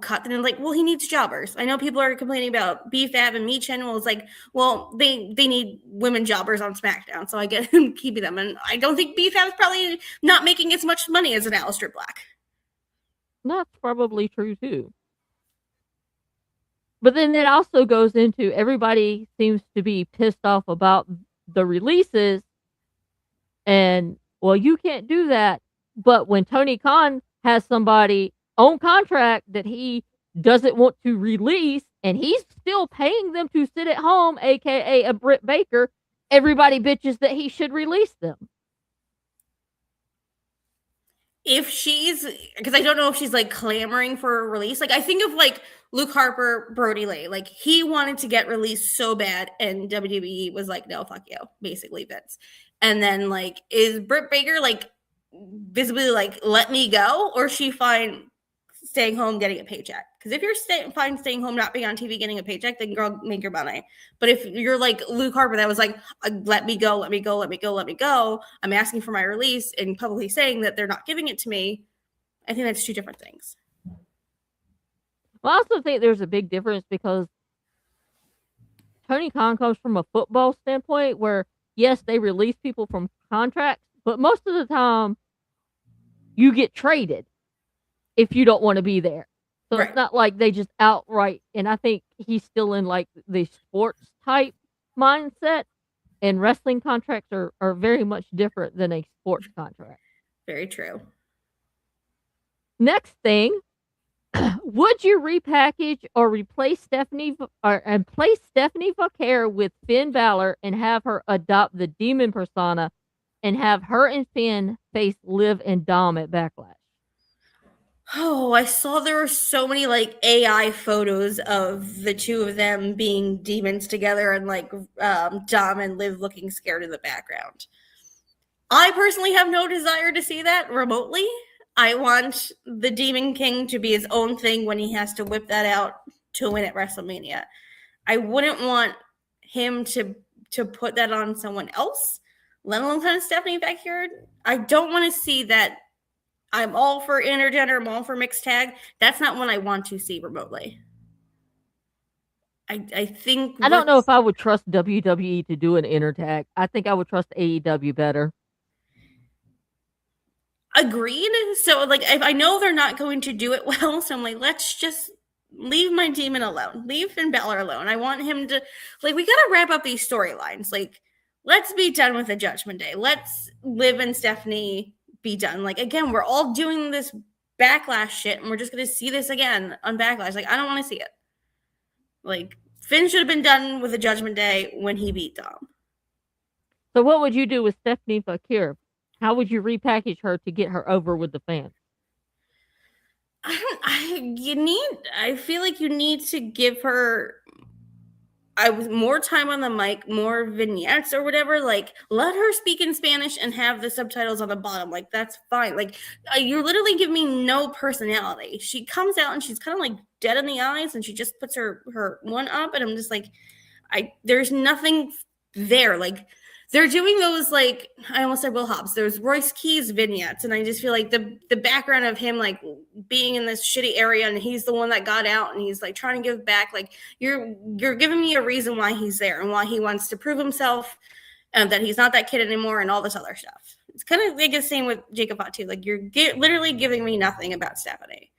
cut, then like, well, he needs jobbers. I know people are complaining about BFAB and Meech, and it's like, well, they need women jobbers on SmackDown, so I get him keeping them. And I don't think BFAB is probably not making as much money as an Aleister Black. That's probably true too. But then it also goes into everybody seems to be pissed off about the releases, and well, you can't do that. But when Tony Khan has somebody on contract that he doesn't want to release, and he's still paying them to sit at home, aka a Britt Baker, everybody bitches that he should release them. If she's, because I don't know if she's like clamoring for a release. Like I think of like Luke Harper, Brody Lee, like he wanted to get released so bad, and WWE was like, no, fuck you, basically Vince. And then like, is Britt Baker like visibly like, let me go, or is she fine staying home getting a paycheck? Because if you're fine staying home, not being on TV, getting a paycheck, then girl, make your money. But if you're like Luke Harper, that was like, let me go, let me go, let me go, let me go. I'm asking for my release and publicly saying that they're not giving it to me. I think that's two different things. Well, I also think there's a big difference because Tony Khan comes from a football standpoint where, yes, they release people from contracts, but most of the time you get traded if you don't want to be there. So It's not like they just outright, and I think he's still in like the sports type mindset, and wrestling contracts are very much different than a sports contract. Very true. Next thing, would you repackage or replace Stephanie and place Stephanie Vacquer with Finn Balor and have her adopt the demon persona and have her and Finn face Liv and Dom at Backlash? Oh, I saw there were so many like AI photos of the two of them being demons together, and like Dom and Liv looking scared in the background. I personally have no desire to see that remotely. I want the Demon King to be his own thing when he has to whip that out to win at WrestleMania. I wouldn't want him to put that on someone else, let alone kind of Stephanie back here. I don't want to see that. I'm all for intergender, I'm all for mixed tag. That's not what I want to see remotely. I think I don't know if I would trust WWE to do an intertag. I think I would trust AEW better. Agreed. So like if I know they're not going to do it well, so I'm like, let's just leave my demon alone. Leave Finn Balor alone. I want him to, like, we gotta wrap up these storylines. Like, let's be done with the Judgment Day. Let's Liv and Stephanie be done. Like, again, we're all doing this Backlash shit, and we're just gonna see this again on Backlash. Like, I don't want to see it. Like, Finn should have been done with the Judgment Day when he beat Dom. So what would you do with Stephanie Vacquer? How would you repackage her to get her over with the fans? I feel like you need to give her I was more time on the mic, more vignettes or whatever. Like, let her speak in Spanish and have the subtitles on the bottom. Like, that's fine. Like, you're literally giving me no personality. She comes out and she's kind of like dead in the eyes, and she just puts her one up, and I'm just like, there's nothing there. Like, they're doing those, like, I almost said Will Hobbs, there's Royce Keys vignettes, and I just feel like the background of him, like, being in this shitty area, and he's the one that got out, and he's, like, trying to give back, like, you're giving me a reason why he's there, and why he wants to prove himself, and that he's not that kid anymore, and all this other stuff. It's kind of like the same with Jacob Fatu. Like, you're literally giving me nothing about Stephanie.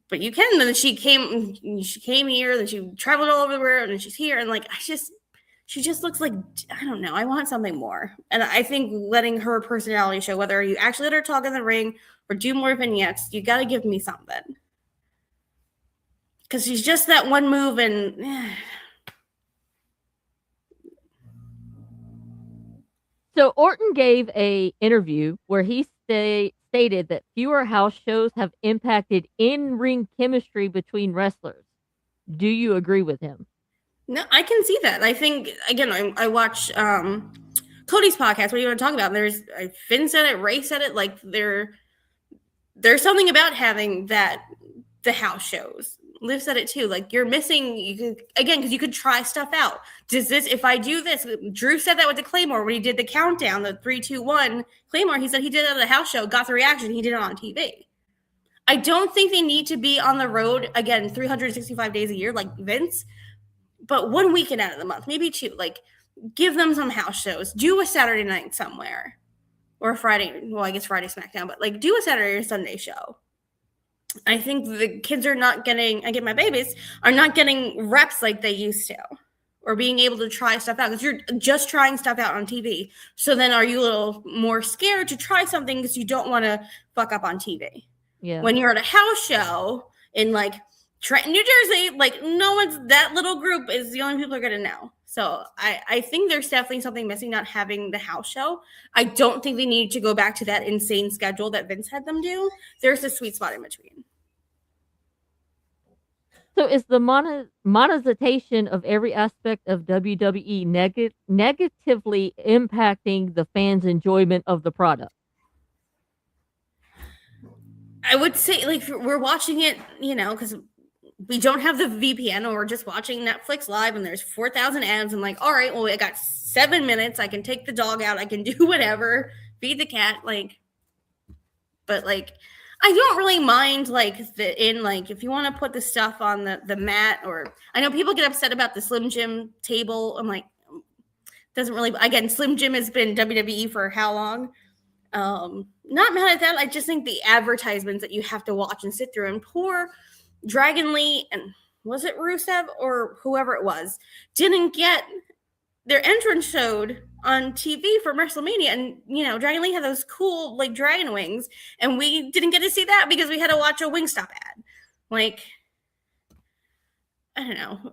But you can, then she came here, then she traveled all over the world, and she's here, and, like, she just looks like, I don't know, I want something more. And I think letting her personality show, whether you actually let her talk in the ring or do more vignettes, you got to give me something. Because she's just that one move, and So Orton gave a interview where he stated that fewer house shows have impacted in-ring chemistry between wrestlers. Do you agree with him? No, I can see that. I think, again, I watch Cody's podcast. What do you want to talk about? There's Finn said it, Ray said it. Like, there's something about having the house shows. Liv said it too. Like, you're missing, because you could try stuff out. If I do this, Drew said that with the Claymore when he did the countdown, the 3, 2, 1 Claymore. He said he did it at the house show, got the reaction. He did it on TV. I don't think they need to be on the road again 365 days a year like Vince, but 1 weekend out of the month, maybe 2. Like, give them some house shows. Do a Saturday night somewhere, or a Friday. Well, I guess Friday SmackDown, but, like, do a Saturday or Sunday show. I think the kids are not getting, my babies are not getting reps like they used to, or being able to try stuff out, because you're just trying stuff out on TV. So then are you a little more scared to try something because you don't want to fuck up on TV? Yeah. When you're at a house show in, like, Trenton, New Jersey, like, no one's, that little group is the only people are going to know. So I think there's definitely something missing not having the house show. I don't think they need to go back to that insane schedule that Vince had them do. There's a sweet spot in between. So is the monetization of every aspect of WWE negatively impacting the fans' enjoyment of the product? I would say, like, we're watching it, because we don't have the VPN, or we're just watching Netflix live, and there's 4,000 ads. And, like, all right, well, I got 7 minutes. I can take the dog out. I can do whatever, feed the cat. Like, but, like, I don't really mind, like, if you want to put the stuff on the mat, or I know people get upset about the Slim Jim table. I'm like, doesn't really, again, Slim Jim has been WWE for how long? Not mad at that. I just think the advertisements that you have to watch and sit through, and poor Dragon Lee, and was it Rusev or whoever it was, didn't get their entrance showed on TV for WrestleMania. And, Dragon Lee had those cool, like, dragon wings, and we didn't get to see that because we had to watch a Wingstop ad. Like, I don't know.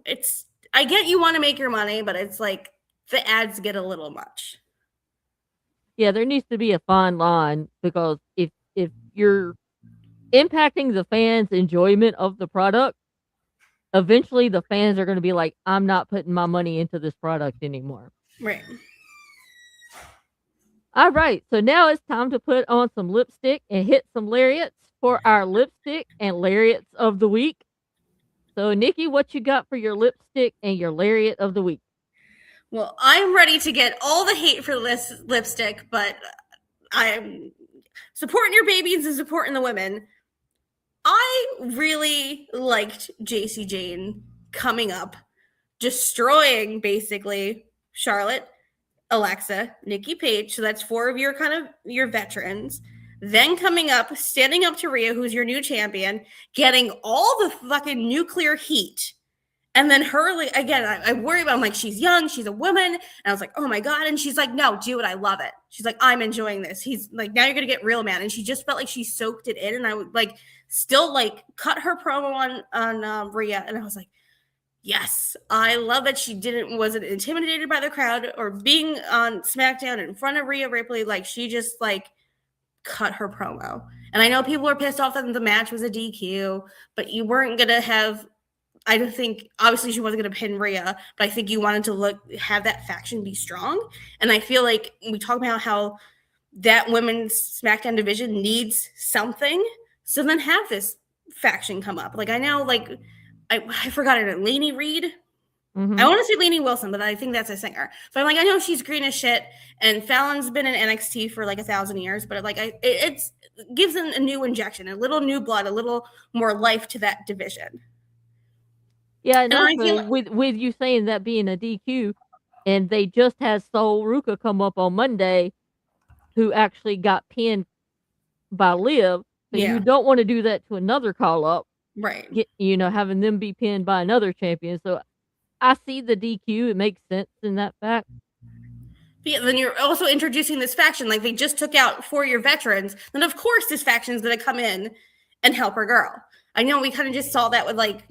I get you want to make your money, but it's like the ads get a little much. Yeah, there needs to be a fine line, because if you're impacting the fans' enjoyment of the product, eventually the fans are going to be like, I'm not putting my money into this product anymore. Right. All right, so now it's time to put on some lipstick and hit some lariats for our lipstick and lariats of the week. So, Nikki, what you got for your lipstick and your lariat of the week? Well, I'm ready to get all the hate for this lipstick, but I'm supporting your babies and supporting the women. I really liked JC Jane coming up, destroying, basically, Charlotte, Alexa, Nikki Paige. So that's 4 of your veterans. Then coming up, standing up to Rhea, who's your new champion, getting all the fucking nuclear heat. And then her, like, again, I worry about, I'm like, she's young, she's a woman. And I was like, oh my God. And she's like, no, do it. I love it. She's like, I'm enjoying this. He's like, now you're going to get real mad. And she just felt like she soaked it in. And I would, like, still, like, cut her promo on Rhea. And I was like, yes, I love that she wasn't intimidated by the crowd or being on SmackDown in front of Rhea Ripley. Like, she just, like, cut her promo. And I know people were pissed off that the match was a DQ, but you weren't going to have, I don't think, obviously she wasn't going to pin Rhea, but I think you wanted to have that faction be strong. And I feel like we talk about how that women's SmackDown division needs something. So then have this faction come up. Like, I know, like, I forgot it. Lainey Reed. Mm-hmm. I want to say Lainey Wilson, but I think that's a singer. So I'm like, I know she's green as shit, and Fallon's been in NXT for like 1,000 years, but like, it gives them a new injection, a little new blood, a little more life to that division. Yeah, and I also feel with you saying that being a DQ, and they just had Sol Ruka come up on Monday, who actually got pinned by Liv. So you yeah, don't want to do that to another call up, right. having them be pinned by another champion. So I see the DQ. It makes sense in that fact. But yeah, then you're also introducing this faction. Like, they just took out 4-year veterans. Then of course this faction is going to come in and help her girl. I know we kind of just saw that with like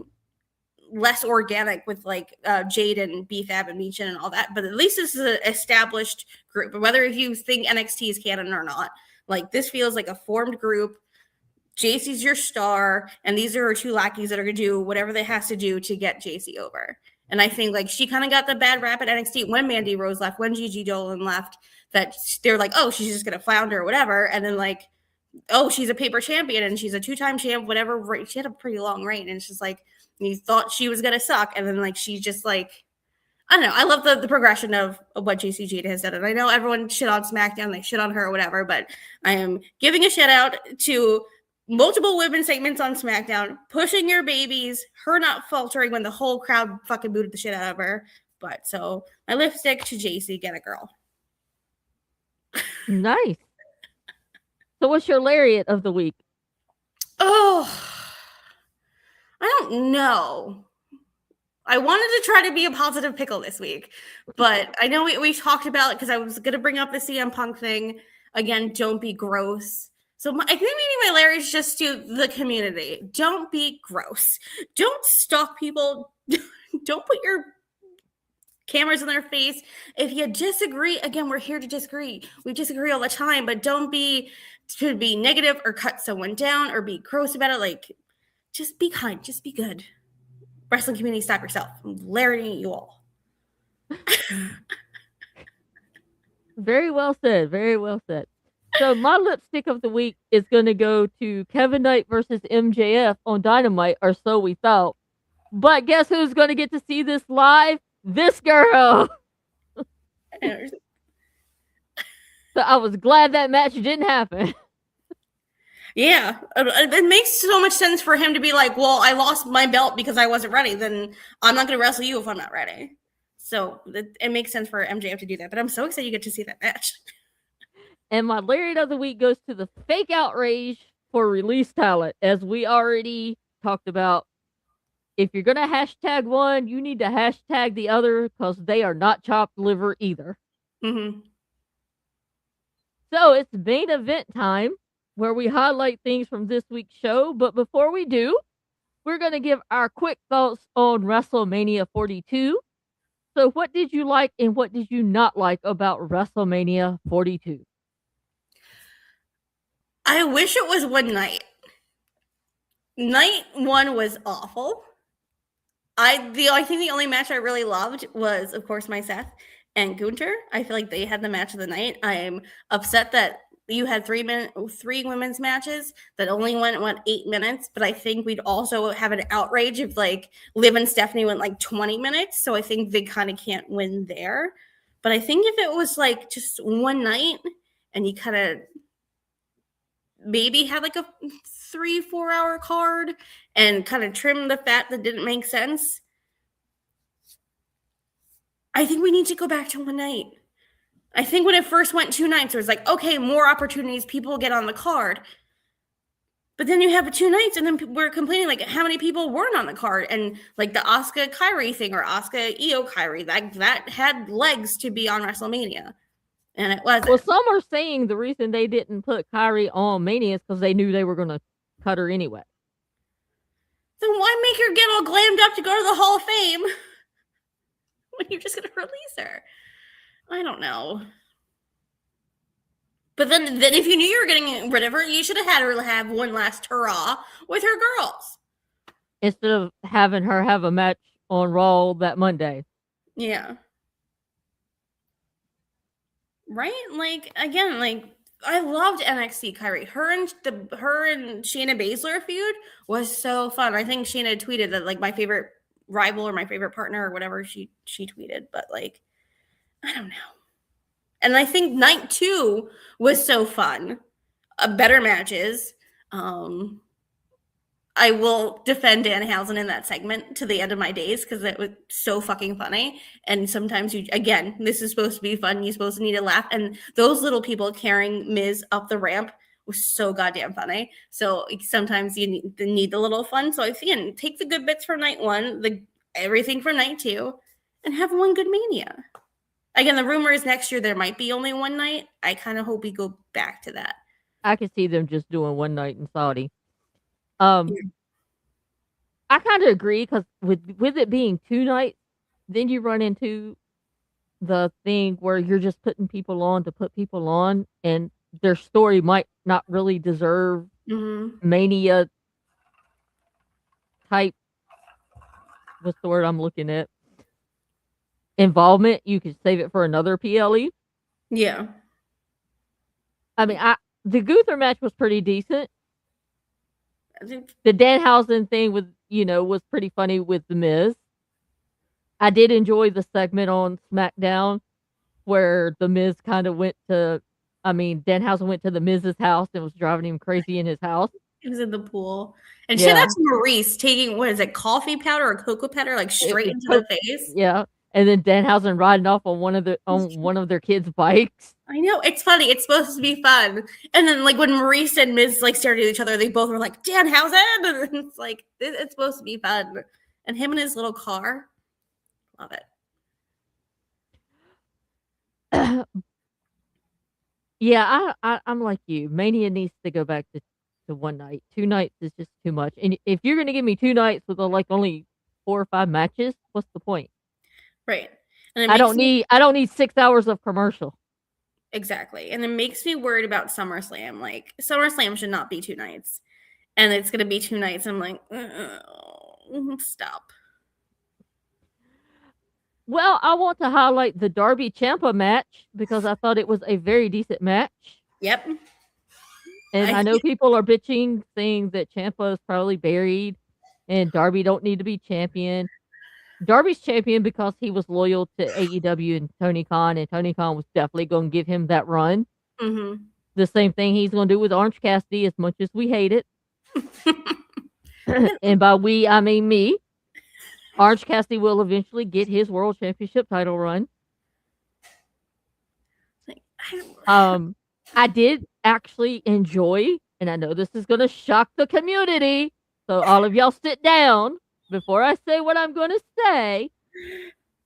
less organic with like Jade and BFAB and Meechin and all that, but at least this is an established group. Whether if you think NXT is canon or not, like, this feels like a formed group. JC's your star, and these are her 2 lackeys that are going to do whatever they has to do to get JC over. And I think like she kind of got the bad rap at NXT when Mandy Rose left, when Gigi Dolan left, that they're like, oh, she's just going to flounder or whatever. And then like, oh, she's a paper champion and she's a 2-time champ, whatever. She had a pretty long reign, and it's just like, you thought she was gonna suck, and then like she's just like, I don't know. I love the progression of what JC Jade has done, and I know everyone shit on SmackDown, they shit on her or whatever, but I am giving a shout out to multiple women segments on SmackDown, pushing your babies, her not faltering when the whole crowd fucking booted the shit out of her. But so my lipstick to JC, get a girl. Nice. So what's your lariat of the week? Oh, I don't know. I wanted to try to be a positive pickle this week, but I know we talked about it because I was going to bring up the CM Punk thing. Again, don't be gross. So I think maybe my lariat is just to the community. Don't be gross. Don't stalk people. Don't put your cameras in their face. If you disagree, again, we're here to disagree. We disagree all the time, but don't be to be negative or cut someone down or be gross about it. Like, just be kind. Just be good. Wrestling community, stop yourself. I'm lariating at you all. Very well said. Very well said. So my lipstick of the week is going to go to Kevin Knight versus MJF on Dynamite, or so we thought. But guess who's going to get to see this live? This girl. So I was glad that match didn't happen. Yeah, it makes so much sense for him to be like, well, I lost my belt because I wasn't ready. Then I'm not going to wrestle you if I'm not ready. So it makes sense for MJF to do that. But I'm so excited you get to see that match. And my lariat of the week goes to the fake outrage for release talent. As we already talked about, if you're going to hashtag one, you need to hashtag the other because they are not chopped liver either. Mm-hmm. So it's main event time, where we highlight things from this week's show. But before we do, we're going to give our quick thoughts on WrestleMania 42. So what did you like and what did you not like about WrestleMania 42? I wish it was one night. Night 1 was awful. I think the only match I really loved was, of course, my Seth and Gunter. I feel like they had the match of the night. I am upset that you had 3 women's matches that only went 8 minutes, but I think we'd also have an outrage if like Liv and Stephanie went like 20 minutes. So I think they kind of can't win there. But I think if it was like just one night and you kind of maybe had like a 3-4 hour card and kind of trim the fat that didn't make sense, I think we need to go back to one night. I think when it first went 2 nights, it was like, okay, more opportunities, people get on the card. But then you have 2 nights, and then we're complaining like how many people weren't on the card, and like the Asuka Kyrie thing or Asuka Io Kyrie, that had legs to be on WrestleMania, and it wasn't. Well, some are saying the reason they didn't put Kyrie on Mania is because they knew they were going to cut her anyway. Then why make her get all glammed up to go to the Hall of Fame when you're just going to release her? I don't know. But then if you knew you were getting rid of her, you should have had her have one last hurrah with her girls. instead of having her have a match on Raw that Monday. Yeah. Right? Like again, like I loved NXT Kyrie. Her and Shayna Baszler feud was so fun. I think Shayna tweeted that like my favorite rival or my favorite partner or whatever she tweeted, but like I don't know. And I think night 2 was so fun. Better matches. I will defend Danhausen in that segment to the end of my days because it was so fucking funny. And sometimes this is supposed to be fun. You're supposed to need a laugh. And those little people carrying Miz up the ramp was so goddamn funny. So sometimes you need the little fun. So again, take the good bits from night 1, everything from night 2, and have one good Mania. Again, the rumor is next year there might be only one night. I kind of hope we go back to that. I could see them just doing one night in Saudi. I kind of agree because with it being 2 nights, then you run into the thing where you're just putting people on to put people on, and their story might not really deserve Mania type. What's the word I'm looking at? Involvement. You could save it for another PLE. Yeah. I mean, the Gunther match was pretty decent. The Danhausen thing was pretty funny with The Miz. I did enjoy the segment on SmackDown where The Miz kind of Danhausen went to The Miz's house and was driving him crazy in his house. He was in the pool. And shout out to Maurice taking, what is it, coffee powder or cocoa powder, like straight into the face. Yeah. And then Danhausen riding off on one of their kids' bikes. I know, it's funny. It's supposed to be fun. And then, like, when Maurice and Miz like stared at each other, they both were like, Danhausen! And it's like, it's supposed to be fun. And him in his little car, love it. Yeah, I'm like you. Mania needs to go back to one night. 2 nights is just too much. And if you're gonna give me 2 nights with like only 4 or 5 matches, what's the point? Right. And I don't need 6 hours of commercial. Exactly. And it makes me worried about SummerSlam. Like, SummerSlam should not be 2 nights. And it's going to be 2 nights. I'm like, stop. Well, I want to highlight the Darby Ciampa match because I thought it was a very decent match. Yep. And I know people are bitching, saying that Ciampa is probably buried and Darby don't need to be champion. Darby's champion because he was loyal to AEW and Tony Khan, and Tony Khan was definitely going to give him that run. Mm-hmm. The same thing he's going to do with Orange Cassidy, as much as we hate it. And by we, I mean me. Orange Cassidy will eventually get his World Championship title run. I did actually enjoy, and I know this is going to shock the community, so all of y'all sit down. Before I say what I'm going to say,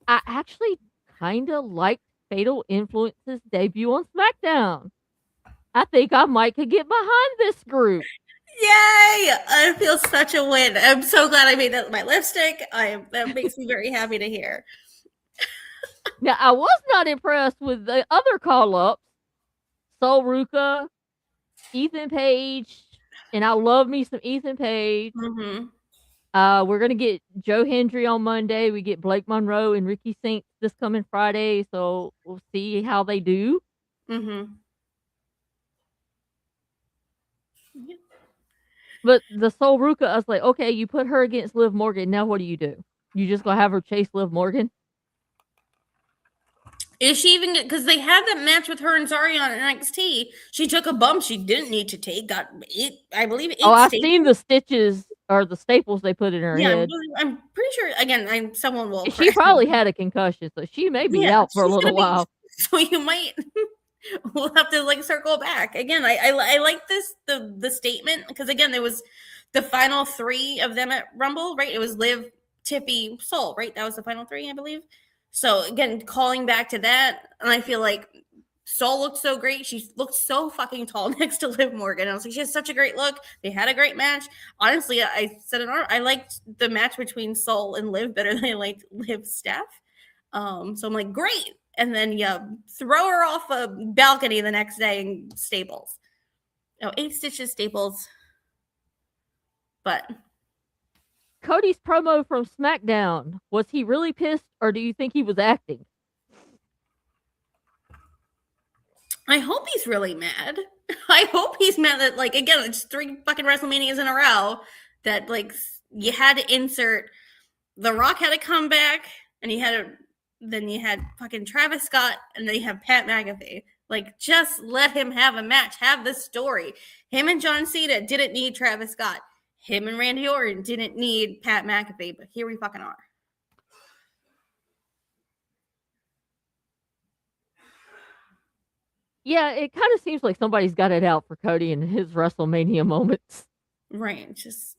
I actually kind of liked Fatal Influence's debut on SmackDown. I think I might could get behind this group. Yay! I feel such a win. I'm so glad I made that my lipstick. That makes me very happy to hear. Now, I was not impressed with the other call-ups. Sol Ruka, Ethan Page, and I love me some Ethan Page. Mm-hmm. We're going to get Joe Hendry on Monday. We get Blake Monroe and Ricky Saints this coming Friday, so we'll see how they do. Mm-hmm. Yeah. But the Sol Ruka, I was like, okay, you put her against Liv Morgan. Now what do? You just going to have her chase Liv Morgan? Is she even, because they had that match with her and Zarya on NXT. She took a bump she didn't need to take. Got 8, I believe 8 I've seen the stitches or the staples they put in her head. I'm pretty sure, again, someone will. She probably had a concussion, so she may be out for a little while. So you might, we'll have to like circle back. Again, I like the statement, because again, there was the final 3 of them at Rumble, right? It was Liv, Tiffy, Sol, right? That was the final 3, I believe. So again, calling back to that, and I feel like Sol looked so great. She looked so fucking tall next to Liv Morgan. I was like, she has such a great look. They had a great match. Honestly, I said I liked the match between Sol and Liv better than I liked Liv's Steph. So I'm like, great. And then throw her off a balcony the next day in Staples. 8 stitches Staples. But Cody's promo from SmackDown, was he really pissed or do you think he was acting? I hope he's really mad. I hope he's mad that, like, again, it's 3 fucking WrestleManias in a row that, like, you had to insert The Rock had to come back, and then you had fucking Travis Scott, and then you have Pat McAfee. Like, just let him have a match. Have the story. Him and John Cena didn't need Travis Scott. Him and Randy Orton didn't need Pat McAfee, but here we fucking are. Yeah, it kind of seems like somebody's got it out for Cody in his WrestleMania moments. Right. Just,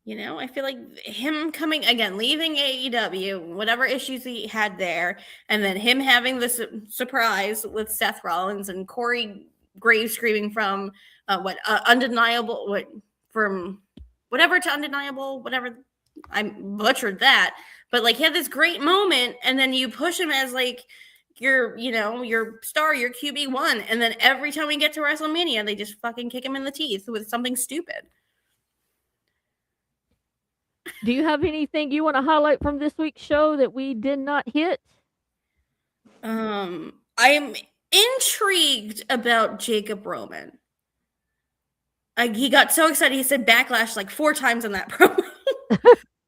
I feel like him coming again, leaving AEW, whatever issues he had there, and then him having this surprise with Seth Rollins and Corey Graves screaming from undeniable, from whatever to undeniable, whatever. I butchered that, but like he had this great moment, and then you push him as like your star, your QB1, and then every time we get to WrestleMania, they just fucking kick him in the teeth with something stupid. Do you have anything you want to highlight from this week's show that we did not hit? I am intrigued about Jacob Roman. He got so excited, he said backlash like 4 times in that promo.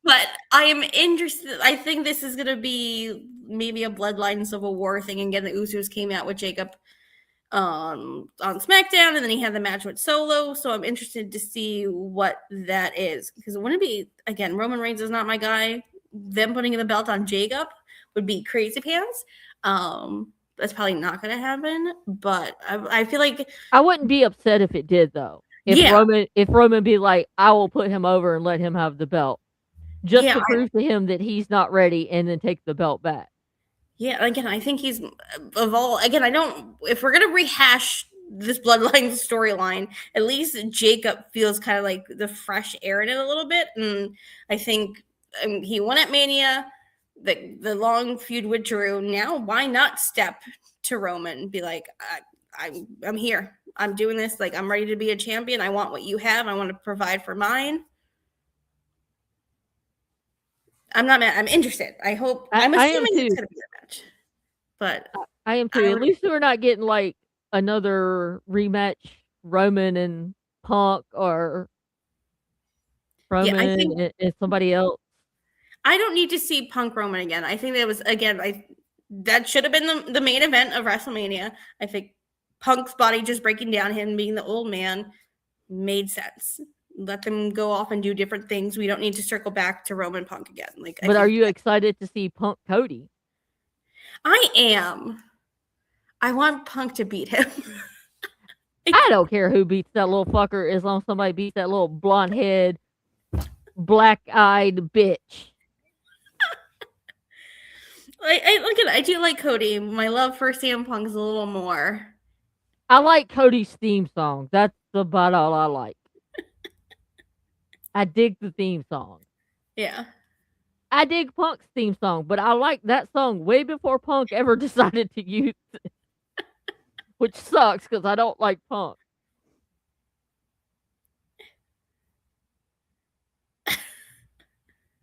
But I am interested. I think this is going to be maybe a Bloodline Civil War thing. And again, the Usos came out with Jacob on SmackDown, and then he had the match with Solo. So I'm interested to see what that is. Because it wouldn't be, again, Roman Reigns is not my guy. Them putting the belt on Jacob would be crazy pants. That's probably not going to happen. But I feel like I wouldn't be upset if it did, though. If Roman be like, I will put him over and let him have the belt. Just to prove to him that he's not ready and then take the belt back. Yeah, again, I think he's if we're going to rehash this Bloodline storyline, at least Jacob feels kind of like the fresh air in it a little bit. And I think he won at Mania, the long feud with Drew. Now, why not step to Roman and be like, I'm here. I'm doing this. Like, I'm ready to be a champion. I want what you have. I want to provide for mine. I'm not mad. I'm interested. I'm assuming it's going to be a match. But I am too. At least we're not getting like another rematch Roman and Punk or Roman and somebody else. I don't need to see Punk Roman again. I think that was, again, that should have been the main event of WrestleMania. I think Punk's body just breaking down, him being the old man, made sense. Let them go off and do different things. We don't need to circle back to Roman Punk again. But are you excited to see Punk Cody? I am. I want Punk to beat him. I don't care who beats that little fucker as long as somebody beats that little blonde head, black-eyed bitch. I do like Cody. My love for CM Punk is a little more. I like Cody's theme song. That's about all I like. I dig the theme song. Yeah. I dig Punk's theme song, but I like that song way before Punk ever decided to use it. Which sucks because I don't like Punk.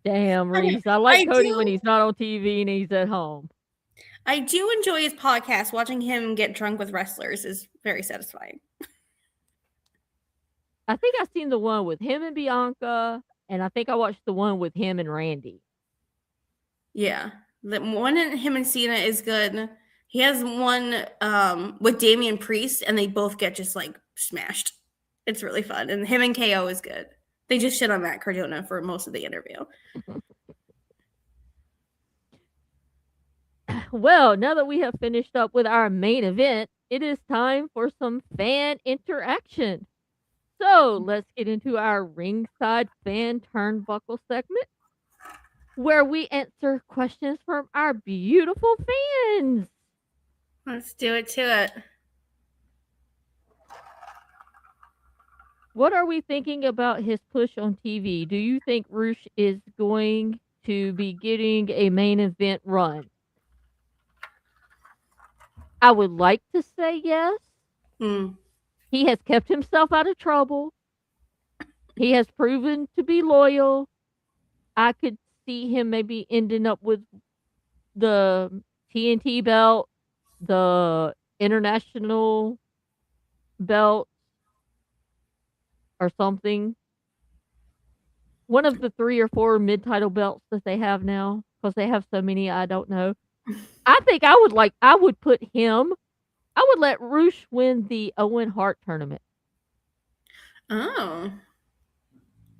Damn, Reese. I like Cody when he's not on TV and he's at home. I do enjoy his podcast. Watching him get drunk with wrestlers is very satisfying. I think I've seen the one with him and Bianca, and I think I watched the one with him and Randy. Yeah. The one in him and Cena is good. He has one with Damian Priest, and they both get just like smashed. It's really fun. And him and KO is good. They just shit on Matt Cardona for most of the interview. Well, now that we have finished up with our main event, it is time for some fan interaction. So let's get into our ringside fan turnbuckle segment where we answer questions from our beautiful fans. Let's do it to it. What are we thinking about his push on TV? Do you think Rush is going to be getting a main event run? I would like to say yes. He has kept himself out of trouble. He has proven to be loyal. I could see him maybe ending up with the TNT belt, the international belt, or something. One of the 3 or 4 mid-title belts that they have now, because they have so many, I don't know. I think I would put him I would let Roosh win the Owen Hart tournament. Oh,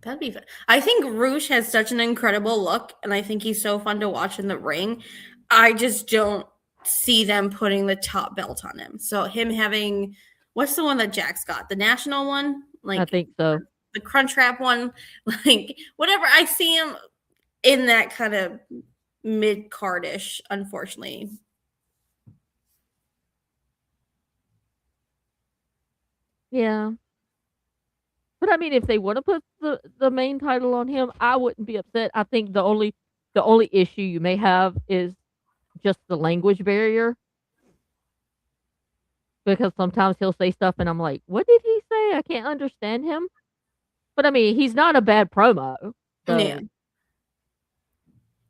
that'd be fun. I think Roosh has such an incredible look, and I think he's so fun to watch in the ring. I just don't see them putting the top belt on him. So him having what's the one that Jack's got? The national one? I Like think so. the crunch wrap one? Like whatever. I see him in that kind of mid cardish, unfortunately. Yeah. But I mean, if they want to put the main title on him, I wouldn't be upset. I think the only issue you may have is just the language barrier, because sometimes he'll say stuff and I'm like, "What did he say? I can't understand him." But I mean, he's not a bad promo. Yeah.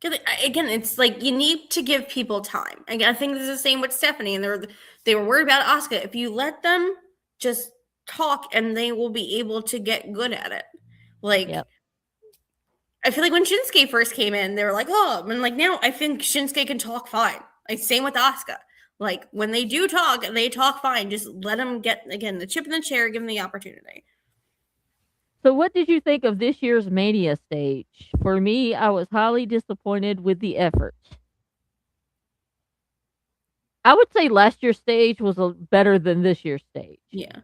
So, Again, it's like you need to give people time. Again, I think this is the same with Stephanie, and they were worried about Asuka. If you let them just talk, and they will be able to get good at it. Like yep. I feel like when Shinsuke first came in, they were like, "Oh," and like now I think Shinsuke can talk fine. Like same with Asuka. Like when they do talk, they talk fine. Just let them get again the chip in the chair, give them the opportunity. So what did you think of this year's Mania stage? For me, I was highly disappointed with the effort. I would say last year's stage was better than this year's stage. Yeah,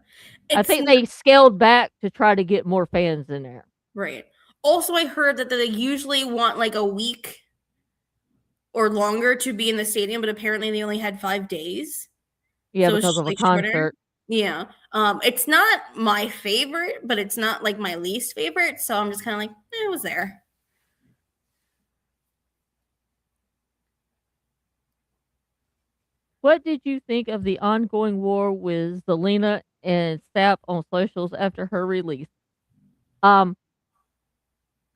I it's think they scaled back to try to get more fans in there. right. Also, I heard that they usually want like a week or longer to be in the stadium, but apparently they only had 5 days, Yeah, so it's because just of a like shorter. concert. Yeah, it's not my favorite, but it's not like my least favorite. So I'm just kind of like, it was there. What did you think of the ongoing war with Zelina and Sap on socials after her release? Um,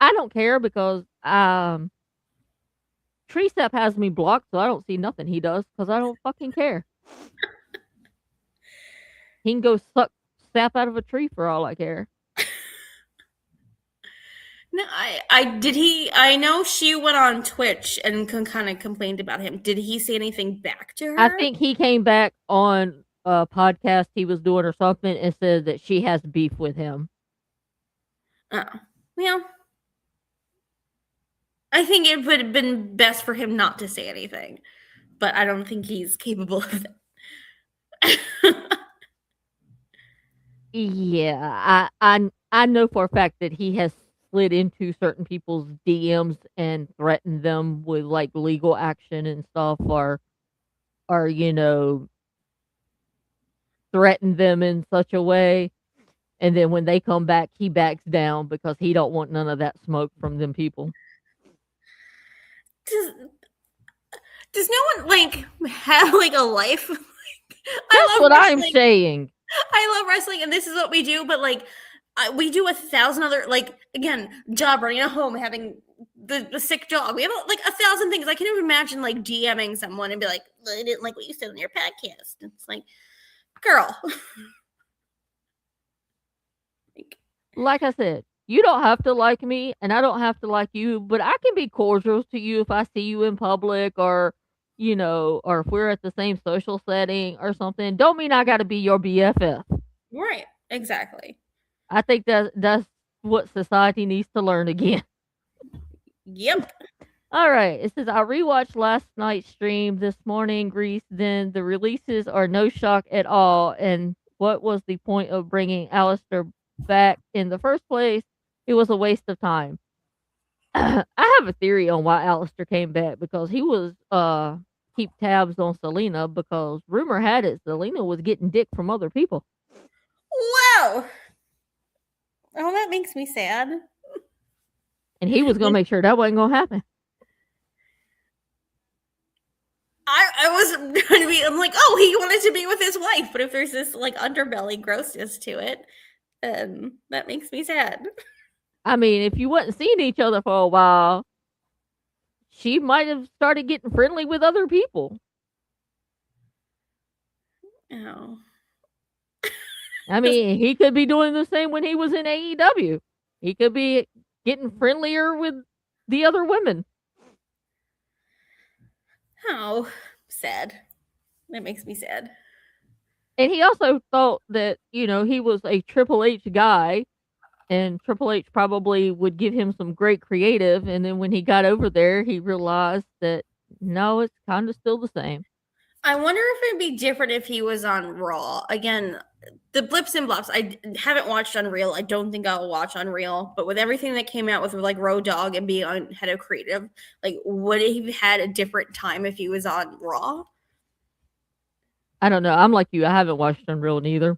I don't care because Tree Sap has me blocked, so I don't see nothing he does because I don't fucking care. He can go suck sap out of a tree for all I care. No, I did he. I know she went on Twitch and kind of complained about him. Did he say anything back to I her? think he came back on a podcast he was doing or something and said that she has beef with him. Oh, well, I think it would have been best for him not to say anything, but I don't think he's capable of it. Yeah, I know for a fact that he has slid into certain people's DMs and threatened them with like legal action and stuff, or threatened them in such a way, and then when they come back, he backs down because he don't want none of that smoke from them people. does, does no one like have like a life? That's I love what I'm wrestling. saying. I love wrestling, and this is what we do. But like, we do 1,000 other like again job running a home, having the sick dog. We have like 1,000 things. I can even imagine like DMing someone and be like, "I didn't like what you said on your podcast." It's like, girl. Like, Like I said, you don't have to like me and I don't have to like you, but I can be cordial to you if I see you in public, or if we're at the same social setting or something. Don't mean I got to be your BFF. right, exactly. I think that's what society needs to learn again. Yep. All right. It says I rewatched last night's stream this morning, Greece. Then the releases are no shock at all. And what was the point of bringing Alistair back in the first place? It was a waste of time. I have a theory on why Alistair came back, because he was keep tabs on Selena, because rumor had it Selena was getting dick from other people. Wow. Oh, that makes me sad. And he was gonna make sure that wasn't gonna happen. I was going to be, I'm like, oh, he wanted to be with his wife. But if there's this like underbelly grossness to it, then that makes me sad. I mean, if you wasn't seeing each other for a while, she might have started getting friendly with other people. Oh. I mean, he could be doing the same when he was in AEW. He could be getting friendlier with the other women. Oh, sad. That makes me sad. And he also thought that, he was a Triple H guy and Triple H probably would give him some great creative. And then when he got over there, he realized that no, it's kind of still the same. I wonder if it'd be different if he was on Raw. Again, the blips and blops. I haven't watched Unreal. I don't think I'll watch Unreal. But with everything that came out with like Road Dogg and being on head of creative, like would he have had a different time if he was on Raw? I don't know. I'm like you. I haven't watched Unreal neither.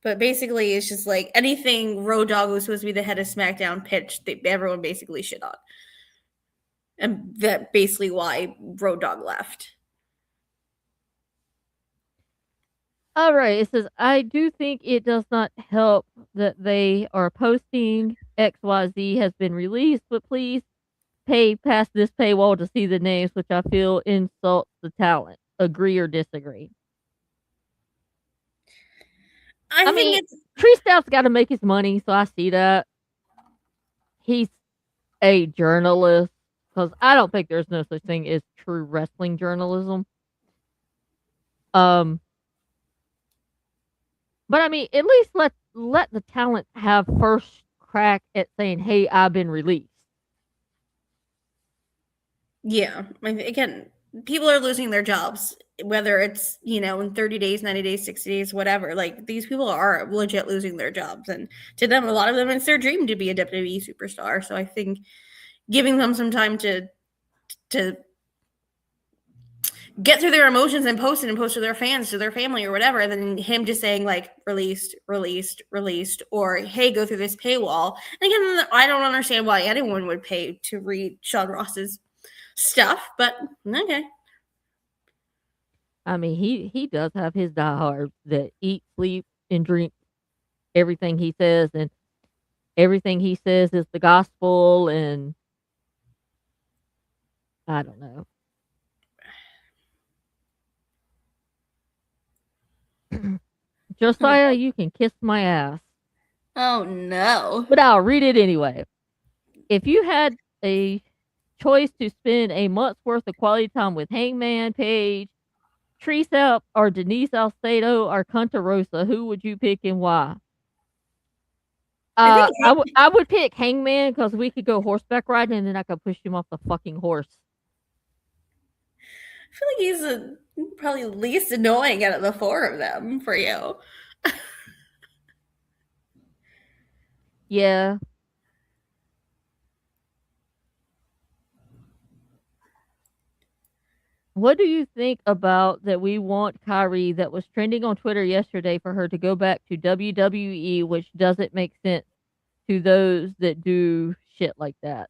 But basically, it's just like anything Road Dogg was supposed to be the head of SmackDown pitch, everyone basically shit on. And that basically why Road Dogg left. All right. It says, I do think it does not help that they are posting XYZ has been released, but please pay past this paywall to see the names, which I feel insults the talent. Agree or disagree? I mean, think it's Tree Stout's got to make his money, so I see that. He's a journalist, because I don't think there's no such thing as true wrestling journalism. But I mean, at least let the talent have first crack at saying, "Hey, I've been released." yeah. Again, people are losing their jobs, whether it's in 30 days, 90 days, 60 days, whatever. Like these people are legit losing their jobs, and to them, a lot of them, it's their dream to be a WWE superstar. So I think giving them some time to get through their emotions and post to their fans, to their family or whatever, and then him just saying like released, or hey, go through this paywall. And again, I don't understand why anyone would pay to read Sean Ross's stuff, but okay. I mean, he does have his diehards that eat, sleep, and drink everything he says, and everything he says is the gospel, and I don't know. Josiah, you can kiss my ass. Oh no. But I'll read it anyway. If you had a choice to spend a month's worth of quality time with Hangman Page, Teresa, or Denise Salcedo, or Conta Rosa, who would you pick and why? I would pick Hangman because we could go horseback riding and then I could push him off the fucking horse. I feel like he's probably least annoying out of the four of them for you. Yeah. What do you think about that we want Kyrie that was trending on Twitter yesterday for her to go back to WWE, which doesn't make sense to those that do shit like that?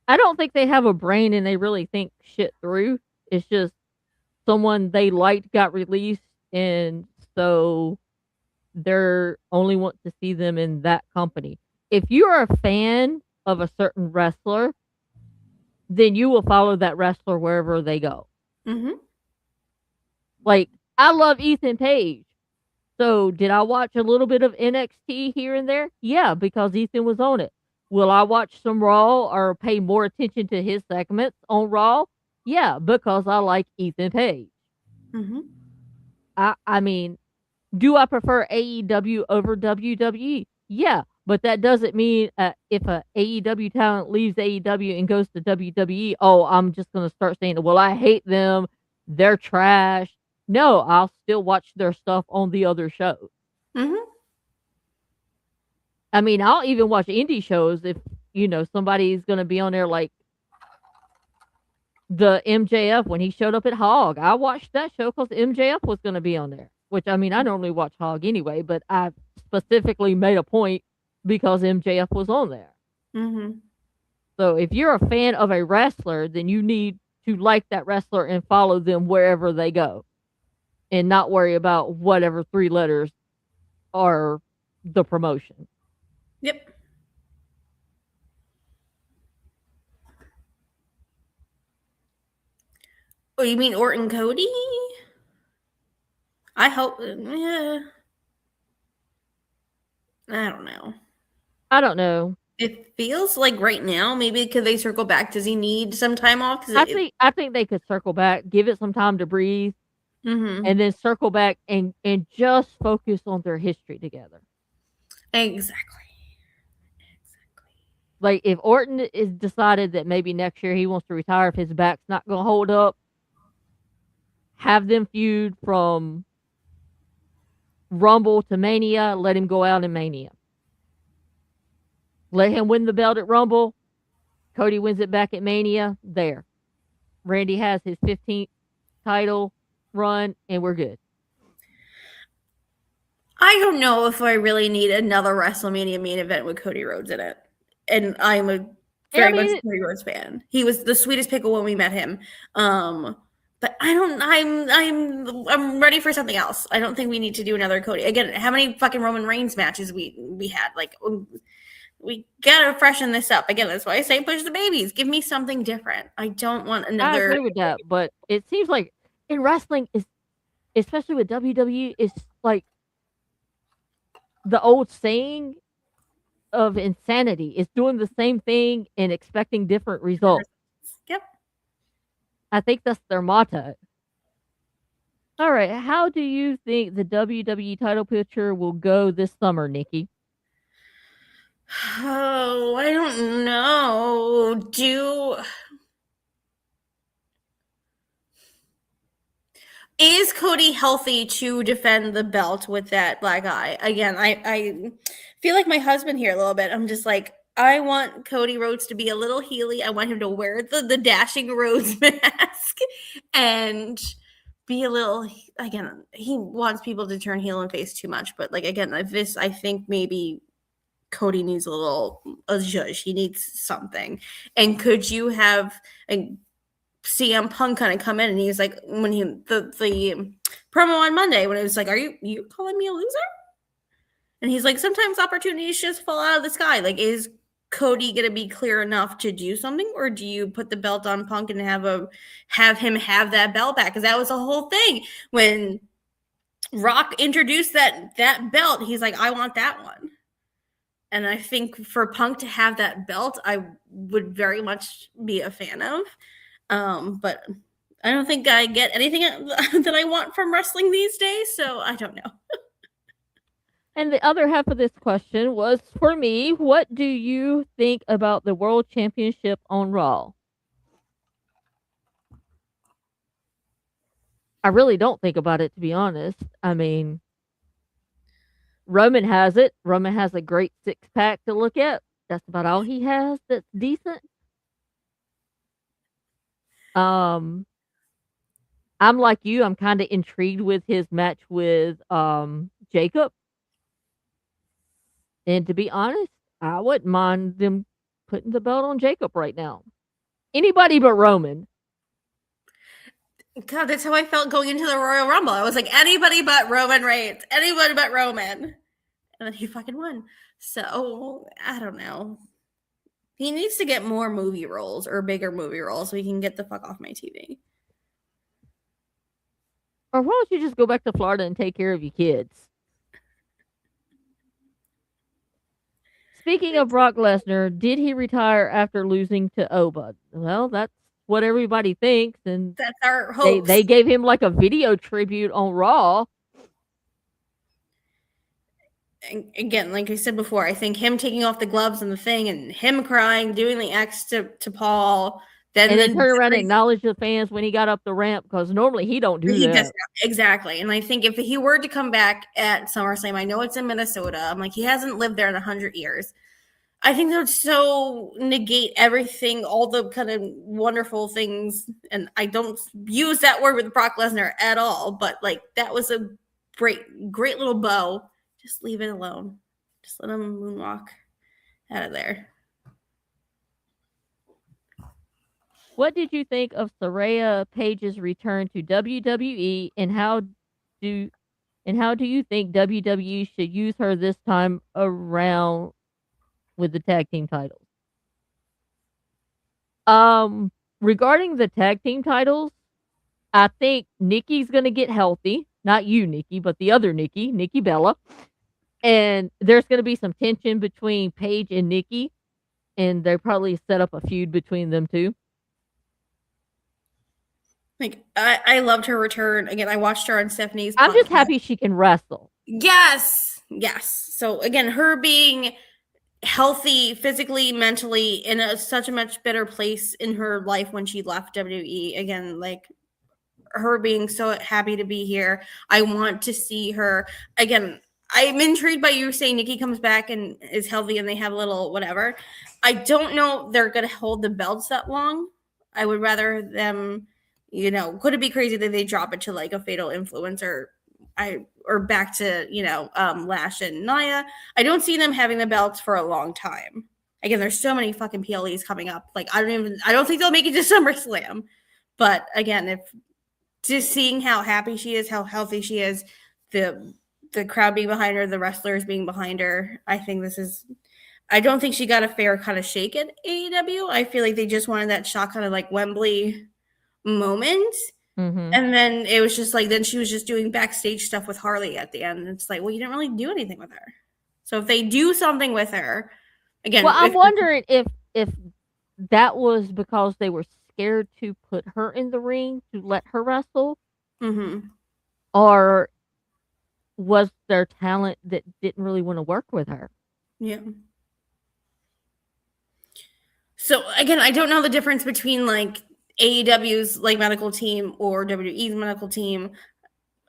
I don't think they have a brain and they really think shit through. It's just someone they liked got released, and so they're only want to see them in that company. If you're a fan of a certain wrestler, then you will follow that wrestler wherever they go. Mm-hmm. Like, I love Ethan Page. So, did I watch a little bit of NXT here and there? Yeah, because Ethan was on it. Will I watch some Raw or pay more attention to his segments on Raw? Yeah, because I like Ethan Page. Mm-hmm. I mean, do I prefer AEW over WWE? Yeah, but that doesn't mean if a AEW talent leaves AEW and goes to WWE, oh, I'm just going to start saying, well, I hate them. They're trash. No, I'll still watch their stuff on the other shows. Mm-hmm. I mean, I'll even watch indie shows if, somebody's going to be on there like the MJF when he showed up at Hog. I watched that show because MJF was going to be on there, which, I mean, I normally watch Hog anyway, but I specifically made a point because MJF was on there. Mm-hmm. So if you're a fan of a wrestler, then you need to like that wrestler and follow them wherever they go and not worry about whatever three letters are the promotion. Yep. Oh, you mean Orton Cody? I hope. Yeah. I don't know. I don't know. It feels like right now, maybe could they circle back? Does he need some time off? I think they could circle back, give it some time to breathe, Mm-hmm. and then circle back and just focus on their history together. Exactly. Like if Orton is decided that maybe next year he wants to retire if his back's not going to hold up, have them feud from Rumble to Mania, let him go out in Mania. Let him win the belt at Rumble. Cody wins it back at Mania. There. Randy has his 15th title run, and we're good. I don't know if I really need another WrestleMania main event with Cody Rhodes in it. And I'm a And I very much mean, Cody Rhodes fan. He was the sweetest pickle when we met him. But I don't. I'm ready for something else. I don't think we need to do another Cody again. How many fucking Roman Reigns matches we had? Like we gotta freshen this up again. That's why I say push the babies. Give me something different. I don't want I another. agree with that, but it seems like in wrestling, is especially with WWE, it's like the old saying of insanity is doing the same thing and expecting different results. Yep. I think that's their motto. All right, how do you think the WWE title picture will go this summer, Nikki? Oh, I don't know. Is Cody healthy to defend the belt with that black eye? Again, I feel like my husband here a little bit. I'm just like, I want Cody Rhodes to be a little Healy. I want him to wear the dashing Rhodes mask and be a little, again, he wants people to turn heel and face too much. But like again, this I think maybe Cody needs a little a zhuzh. He needs something. And could you have a CM Punk kind of come in and he's like when he the promo on Monday when it was like, "Are you calling me a loser?" And he's like, "Sometimes opportunities just fall out of the sky." Like, is Cody gonna be clear enough to do something, or do you put the belt on Punk and have him have that belt back? Because that was the whole thing when Rock introduced that belt. He's like, "I want that one." And I think for Punk to have that belt, I would very much be a fan of. But I don't think I get anything that I want from wrestling these days, so I don't know. And the other half of this question was for me, what do you think about the World Championship on Raw? I really don't think about it, to be honest. I mean, Roman has it. Roman has a great six pack to look at. That's about all he has that's decent. Um, I'm like you. I'm kind of intrigued with his match with Jacob. And to be honest, I wouldn't mind them putting the belt on Jacob right now. Anybody but Roman. God, that's how I felt going into the Royal Rumble. I was like, anybody but Roman Reigns, anybody but Roman. And then he fucking won. So I don't know. He needs to get more movie roles or bigger movie roles so he can get the fuck off my TV. Or why don't you just go back to Florida and take care of your kids? Speaking of Brock Lesnar, did he retire after losing to Oba? Well, that's what everybody thinks, and That's our they hopes. they gave him like a video tribute on Raw. And again, like I said before, I think him taking off the gloves and the thing and him crying, doing the X to Paul, And then then turn around and acknowledge the fans when he got up the ramp because normally he don't do he that. does exactly. And I think if he were to come back at SummerSlam, I know it's in Minnesota. I'm like, he hasn't lived there in 100 years. I think that would so negate everything, all the kind of wonderful things. And I don't use that word with Brock Lesnar at all, but like that was a great little bow. Just leave it alone. Just let him moonwalk out of there. What did you think of Saraya Page's return to WWE, and how do you think WWE should use her this time around with the tag team titles. Regarding the tag team titles, I think Nikki's gonna get healthy. Not you, Nikki, but the other Nikki, Nikki Bella. And there's gonna be some tension between Paige and Nikki, and they probably set up a feud between them two. Like I loved her return. Again, I watched her on Stephanie's I'm just podcast. happy she can wrestle. Yes. So again, her being healthy physically, mentally, in such a much better place in her life when she left WWE. Again, like her being so happy to be here. I want to see her again. I'm intrigued by you saying Nikki comes back and is healthy and they have a little whatever. I don't know they're going to hold the belts that long. I would rather them, could it be crazy that they drop it to like a Fatal Influence or back to, Lash and Nia. I don't see them having the belts for a long time. Again, there's so many fucking PLEs coming up. Like I don't think they'll make it to SummerSlam. But again, if just seeing how happy she is, how healthy she is, the crowd being behind her, the wrestlers being behind her, I think I don't think she got a fair kind of shake at AEW. I feel like they just wanted that shot kind of like Wembley moment. Mm-hmm. And then it was just like, then she was just doing backstage stuff with Harley at the end. And it's like, well, you didn't really do anything with her. So if they do something with her, again. Well, I'm wondering if that was because they were scared to put her in the ring to let her wrestle, or was there talent that didn't really want to work with her? Yeah. So again, I don't know the difference between like AEW's like medical team or WWE's medical team.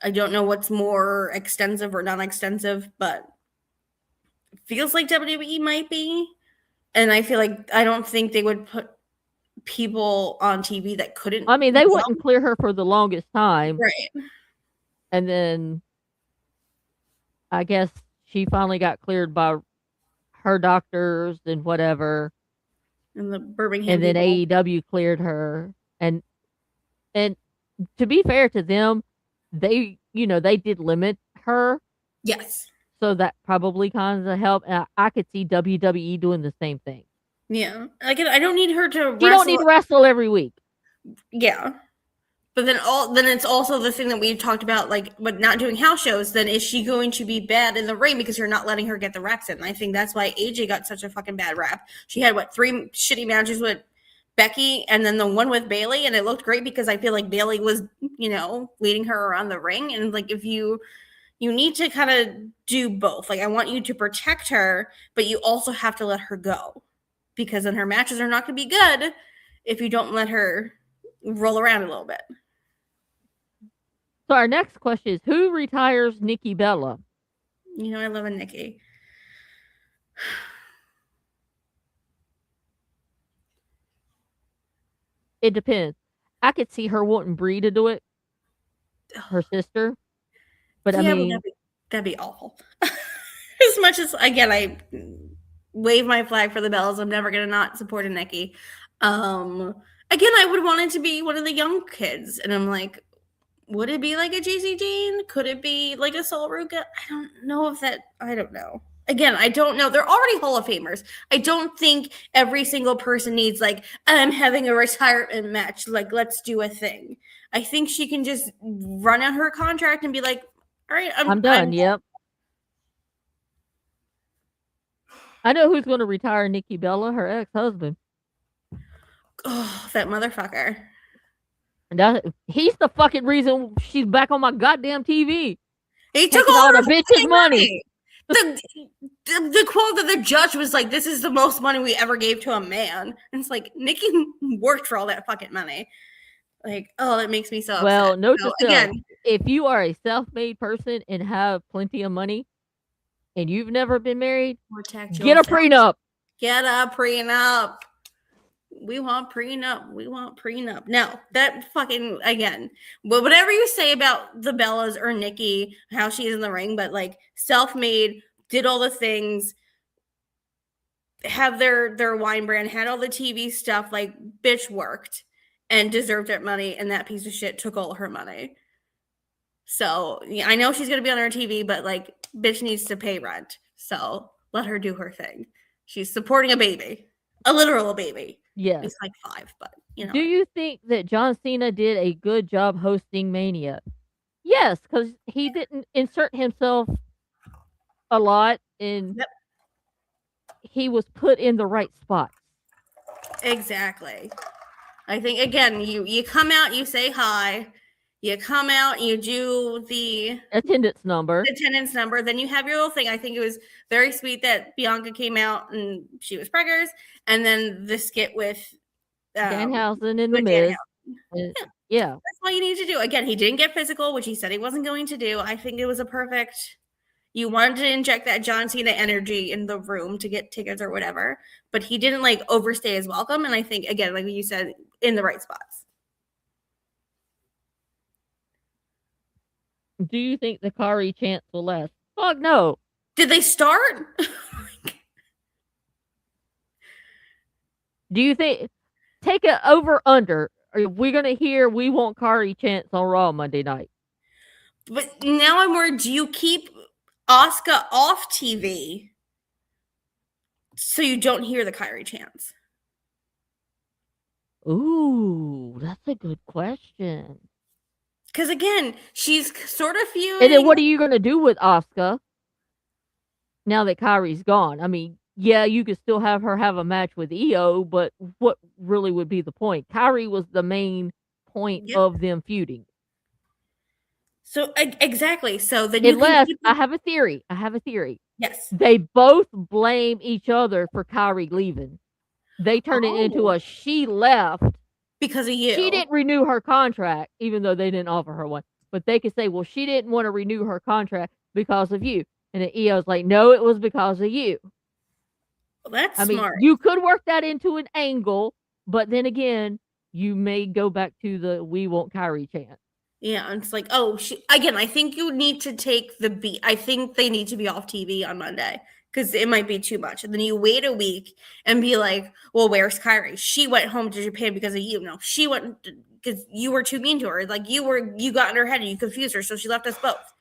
I don't know what's more extensive or non-extensive, but it feels like WWE might be. And I feel like I don't think they would put people on TV that couldn't. I mean, they wouldn't clear her for the longest time. Right. And then I guess she finally got cleared by her doctors and whatever. And the Birmingham. And then AEW cleared her. And to be fair to them, they did limit her. Yes. So that probably kind of helped. And I could see WWE doing the same thing. Yeah. Again, I don't need her to wrestle. You don't need to wrestle every week. Yeah. But then it's also the thing that we talked about, like, but not doing house shows. Then is she going to be bad in the ring because you're not letting her get the reps in? And I think that's why AJ got such a fucking bad rap. She had 3 shitty matches with Becky and then the one with Bayley, and it looked great because I feel like Bayley was, leading her around the ring. And like, if you need to kind of do both. Like, I want you to protect her, but you also have to let her go because then her matches are not going to be good if you don't let her roll around a little bit. So our next question is, who retires Nikki Bella? I love a Nikki. It depends. I could see her wanting Brie to do it, her sister. But I mean, that'd be awful. As much as, again, I wave my flag for the Bellas, I'm never gonna not support a Nikki. Again, I would want it to be one of the young kids, and I'm like, would it be like a JC Jane? Could it be like a Sol Ruka? I don't know. Again, I don't know. They're already Hall of Famers. I don't think every single person needs like, I'm having a retirement match. Like, let's do a thing. I think she can just run out her contract and be like, all right, I'm done. Yep. I know who's going to retire Nikki Bella, her ex-husband. Oh, that motherfucker. And he's the fucking reason she's back on my goddamn TV. He took all the bitch's money. The quote that the judge was like, this is the most money we ever gave to a man. And it's like, Nikki worked for all that fucking money. Like, oh, that makes me so upset. Well, note to self, if you are a self-made person and have plenty of money and you've never been married, get a prenup. Get a prenup. We want prenup. No, that fucking, again, but whatever you say about the Bellas or Nikki, how she's in the ring, but like self-made, did all the things, have their wine brand, had all the TV stuff, like bitch worked and deserved that money, and that piece of shit took all her money. So yeah, I know she's gonna be on her TV, but like bitch needs to pay rent. So let her do her thing. She's supporting a baby, a literal baby. Yes. He's like 5, but you know. Do you think that John Cena did a good job hosting Mania? Yes, because he didn't insert himself a lot, and Yep, he was put in the right spots. exactly. I think again, you come out, you say hi, you come out, you do the Attendance number. attendance number, then you have your little thing. I think it was very sweet that Bianca came out and she was preggers, and then the skit with Danhausen in the with Dan Miz. Housen. Yeah. That's all you need to do. Again, he didn't get physical, which he said he wasn't going to do. I think it was a perfect. You wanted to inject that John Cena energy in the room to get tickets or whatever, but he didn't like overstay his welcome. And I think again, like you said, in the right spots. Do you think the Kari chance will last? Fuck no. Did they start? Do you think take it over under? Are we gonna hear we want Kari chance on Raw Monday night? But now I'm worried. Do you keep Asuka off TV so you don't hear the Kyrie chants? Ooh, that's a good question. Because again, she's sort of feuding. And then what are you gonna do with Asuka now that Kyrie's gone? I mean, yeah, you could still have her have a match with Io, but what really would be the point? Kyrie was the main point Yep. of them feuding. So exactly. So then you Unless can I have a theory. I have a theory. yes. They both blame each other for Kyrie leaving. They turn it into Oh. a she left. Because of you. She didn't renew her contract, even though they didn't offer her one. But they could say, well, she didn't want to renew her contract because of you. And then Io's like, no, it was because of you. Well, that's I mean, smart. you could work that into an angle, but then again, you may go back to the we want Kyrie chant. Yeah, and it's like, oh, again, I think you need to take the beat. I think they need to be off TV on Monday because it might be too much. And then you wait a week and be like, well, where's Kyrie? She went home to Japan because of you. No, she went because you were too mean to her. Like you got in her head and you confused her, so she left us both.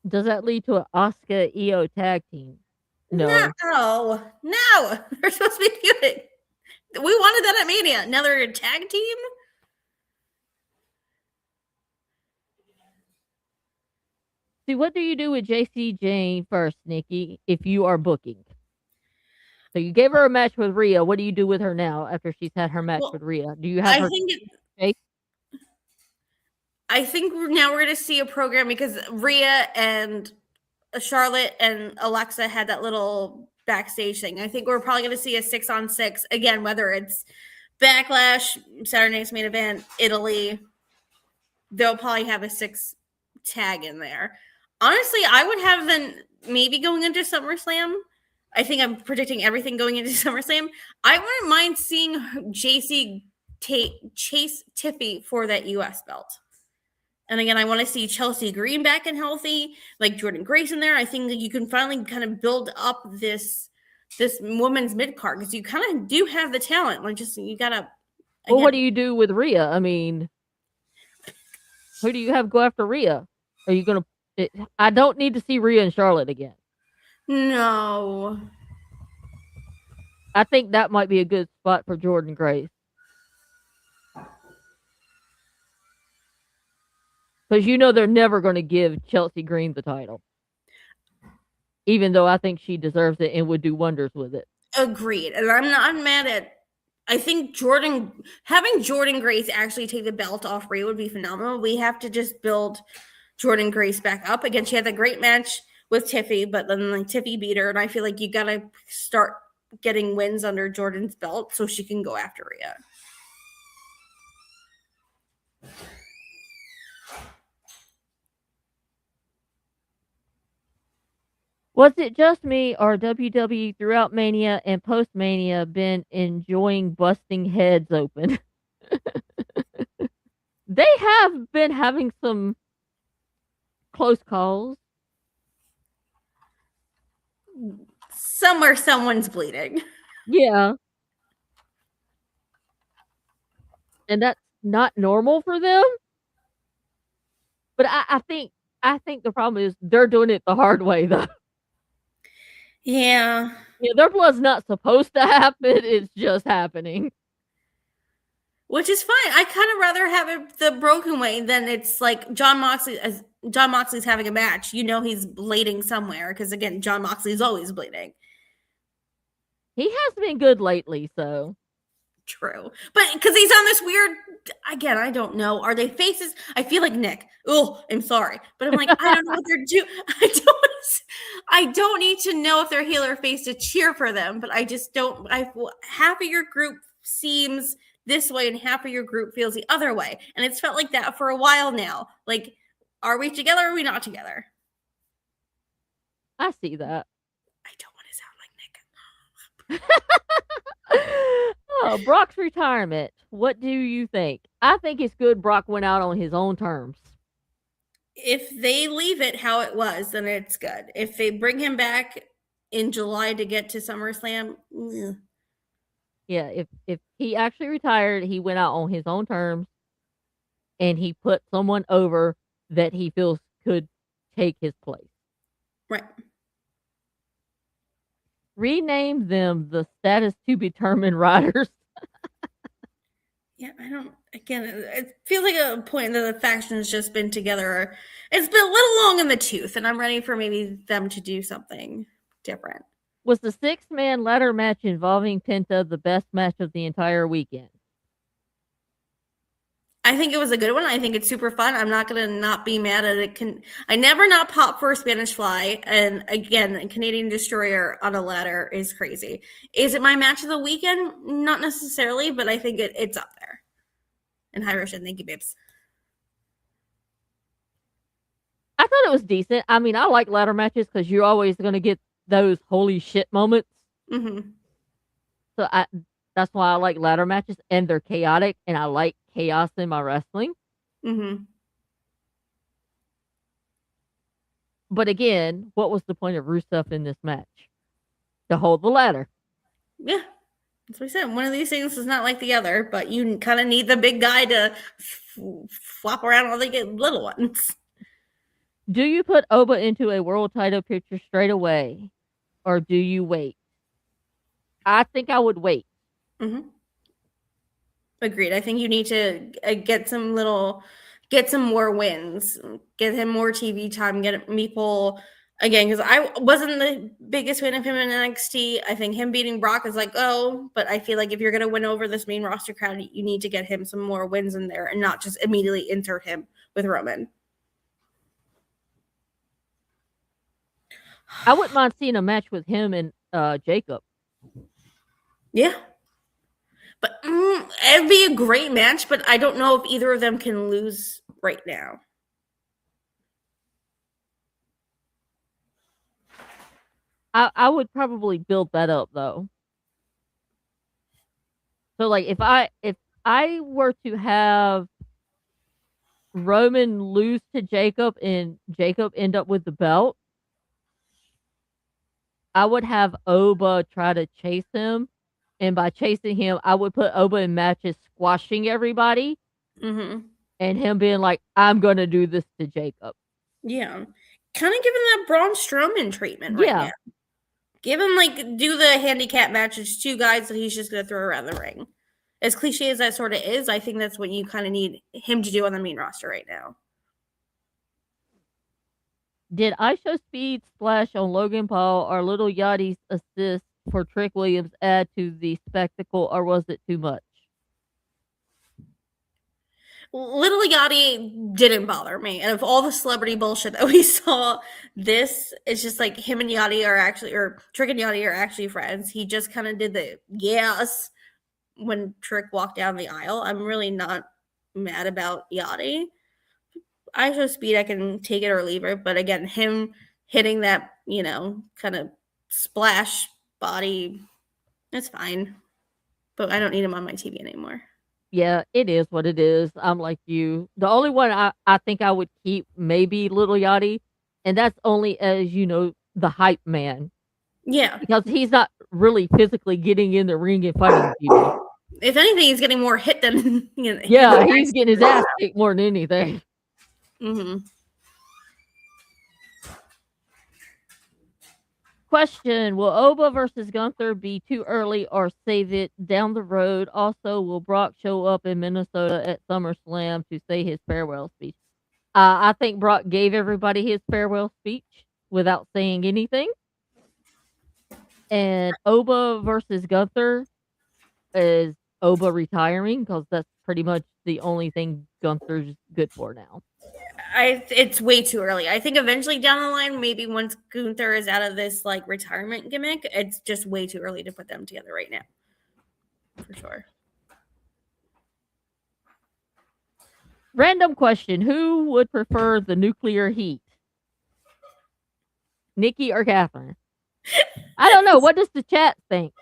Does that lead to an Asuka Io tag team? No. No. They're supposed to be feuding. We wanted that at Mania. Now they're a tag team. See, what do you do with JC Jane first, Nikki, if you are booking? So you gave her a match with Rhea. What do you do with her now after she's had her match with Rhea? Do you have her? I think now we're going to see a program because Rhea and Charlotte and Alexa had that little backstage thing. I think we're probably going to see a 6-on-6 again, whether it's Backlash, Saturday Night's Main Event, Italy. They'll probably have a 6 tag in there. Honestly, I would have them maybe going into SummerSlam. I think I'm predicting everything going into SummerSlam. I wouldn't mind seeing JC chase Tiffy for that US belt. And again, I want to see Chelsea Green back and healthy, like Jordan Grace in there. I think that you can finally kind of build up this women's mid card because you kind of do have the talent. Like, just you gotta. Well, what do you do with Rhea? I mean, who do you have go after Rhea? Are you gonna? I don't need to see Rhea and Charlotte again. No. I think that might be a good spot for Jordan Grace. Because you know they're never going to give Chelsea Green the title. Even though I think she deserves it and would do wonders with it. Agreed. And I'm not mad at. I think having Jordan Grace actually take the belt off Rhea would be phenomenal. We have to just build Jordan Grace back up. Again, she had a great match with Tiffy, but then like Tiffy beat her. And I feel like you got to start getting wins under Jordan's belt so she can go after Rhea. Was it just me or WWE throughout Mania and post-Mania been enjoying busting heads open? They have been having some close calls. Somewhere someone's bleeding. Yeah. And that's not normal for them. But I think the problem is they're doing it the hard way though. Yeah. Yeah, their blood's not supposed to happen, it's just happening. Which is fine. I kind of rather have it the broken way than it's like John Moxley as John Moxley's having a match. You know he's bleeding somewhere because again, John Moxley's always bleeding. He has been good lately, so True. But because he's on this weird again, I don't know. Are they faces? I feel like Nick. Oh, I'm sorry. But I'm like, I don't know what they're doing. I don't need to know if they're heel or face to cheer for them, but I just don't half of your group seems this way and half of your group feels the other way. And it's felt like that for a while now. Like, are we together or are we not together? I see that. I don't want to sound like Nick. Oh, Brock's retirement. What do you think? I think it's good Brock went out on his own terms. If they leave it how it was, then it's good. If they bring him back in July to get to SummerSlam, Yeah, if he actually retired, he went out on his own terms and he put someone over that he feels could take his place. right. Rename them the status to be determined riders. Yeah, I don't. Again, it feels like a point that the faction has just been together. It's been a little long in the tooth, and I'm ready for maybe them to do something different. Was the 6-man ladder match involving Penta the best match of the entire weekend? I think it was a good one. I think it's super fun. I'm not gonna not be mad at it. I never not pop for a Spanish Fly, and again, a Canadian Destroyer on a ladder is crazy. Is it my match of the weekend? Not necessarily, but I think it's up there. And hi, Roshan. Thank you, babes. I thought it was decent. I mean, I like ladder matches because you're always going to get those holy shit moments. Mm-hmm. So that's why I like ladder matches, and they're chaotic, and I like chaos in my wrestling. Mm-hmm. But again, what was the point of Rusev in this match? To hold the ladder. Yeah. That's what I said. One of these things is not like the other, but you kind of need the big guy to flop around while they get little ones. Do you put Oba into a world title picture straight away, or do you wait? I think I would wait. Mm-hmm. Agreed. I think you need to get some more wins, get him more TV time, get Meeple again, because I wasn't the biggest fan of him in NXT. I think him beating Brock is like, oh, but I feel like if you're going to win over this main roster crowd, you need to get him some more wins in there and not just immediately insert him with Roman. I wouldn't mind seeing a match with him and Jacob. Yeah. But it'd be a great match, but I don't know if either of them can lose right now. I would probably build that up though. So like if I were to have Roman lose to Jacob and Jacob end up with the belt, I would have Oba try to chase him. And by chasing him, I would put Oba in matches squashing everybody. Mm-hmm. And him being like, I'm going to do this to Jacob. Yeah. Kind of giving that Braun Strowman treatment right now. Give him, like, do the handicap matches, 2 guys that he's just going to throw around the ring. As cliche as that sort of is, I think that's what you kind of need him to do on the main roster right now. Did IShowSpeed splash on Logan Paul or Little Yachty's assist for Trick Williams add to the spectacle, or was it too much? Little Yachty didn't bother me. And of all the celebrity bullshit that we saw, this is just like him and Yachty are actually, or Trick and Yachty are actually friends. He just kind of did the yes when Trick walked down the aisle. I'm really not mad about Yachty. IShowSpeed, I can take it or leave it. But again, him hitting that, kind of splash body, that's fine. But I don't need him on my TV anymore. Yeah, it is what it is. I'm like you. The only one I think I would keep maybe Little Yachty, and that's only as, the hype man. Yeah. Because he's not really physically getting in the ring and fighting people. If anything, he's getting more hit than, Yeah, he's getting his ass kicked more than anything. Mm-hmm. Question: will Oba versus Gunther be too early or save it down the road? Also, will Brock show up in Minnesota at SummerSlam to say his farewell speech? I think Brock gave everybody his farewell speech without saying anything. And Oba versus Gunther is Oba retiring because that's pretty much the only thing Gunther's good for now. It's way too early. I think eventually down the line, maybe once Gunther is out of this like retirement gimmick, it's just way too early to put them together right now. For sure. Random question: who would prefer the nuclear heat? Nikki or Catherine? I don't know. What does the chat think?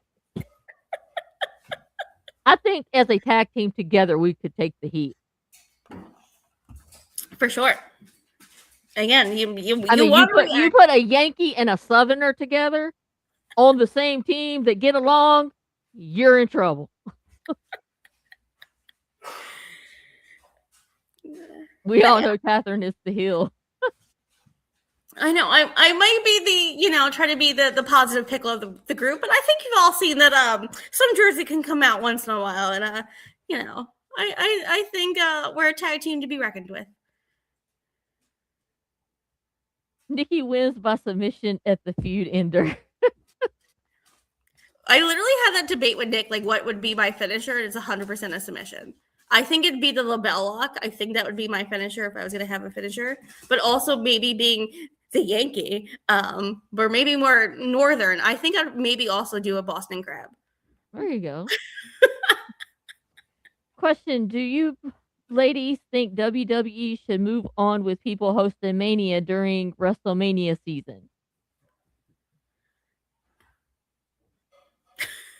I think as a tag team together, we could take the heat. For sure. Again, you put a Yankee and a Southerner together on the same team that get along, you're in trouble. We all know Catherine is the heel. I know. I might be the, try to be the positive pickle of the group, but I think you've all seen that some Jersey can come out once in a while, and I think we're a tag team to be reckoned with. Nikki wins by submission at the feud ender. I literally had that debate with Nick, like what would be my finisher, and it's 100% a submission. I think it'd be the label lock. I think that would be my finisher if I was going to have a finisher, but also maybe being the Yankee, or maybe more northern. I think I'd maybe also do a Boston Crab. There you go. Question: do you ladies think WWE should move on with people hosting Mania during WrestleMania season?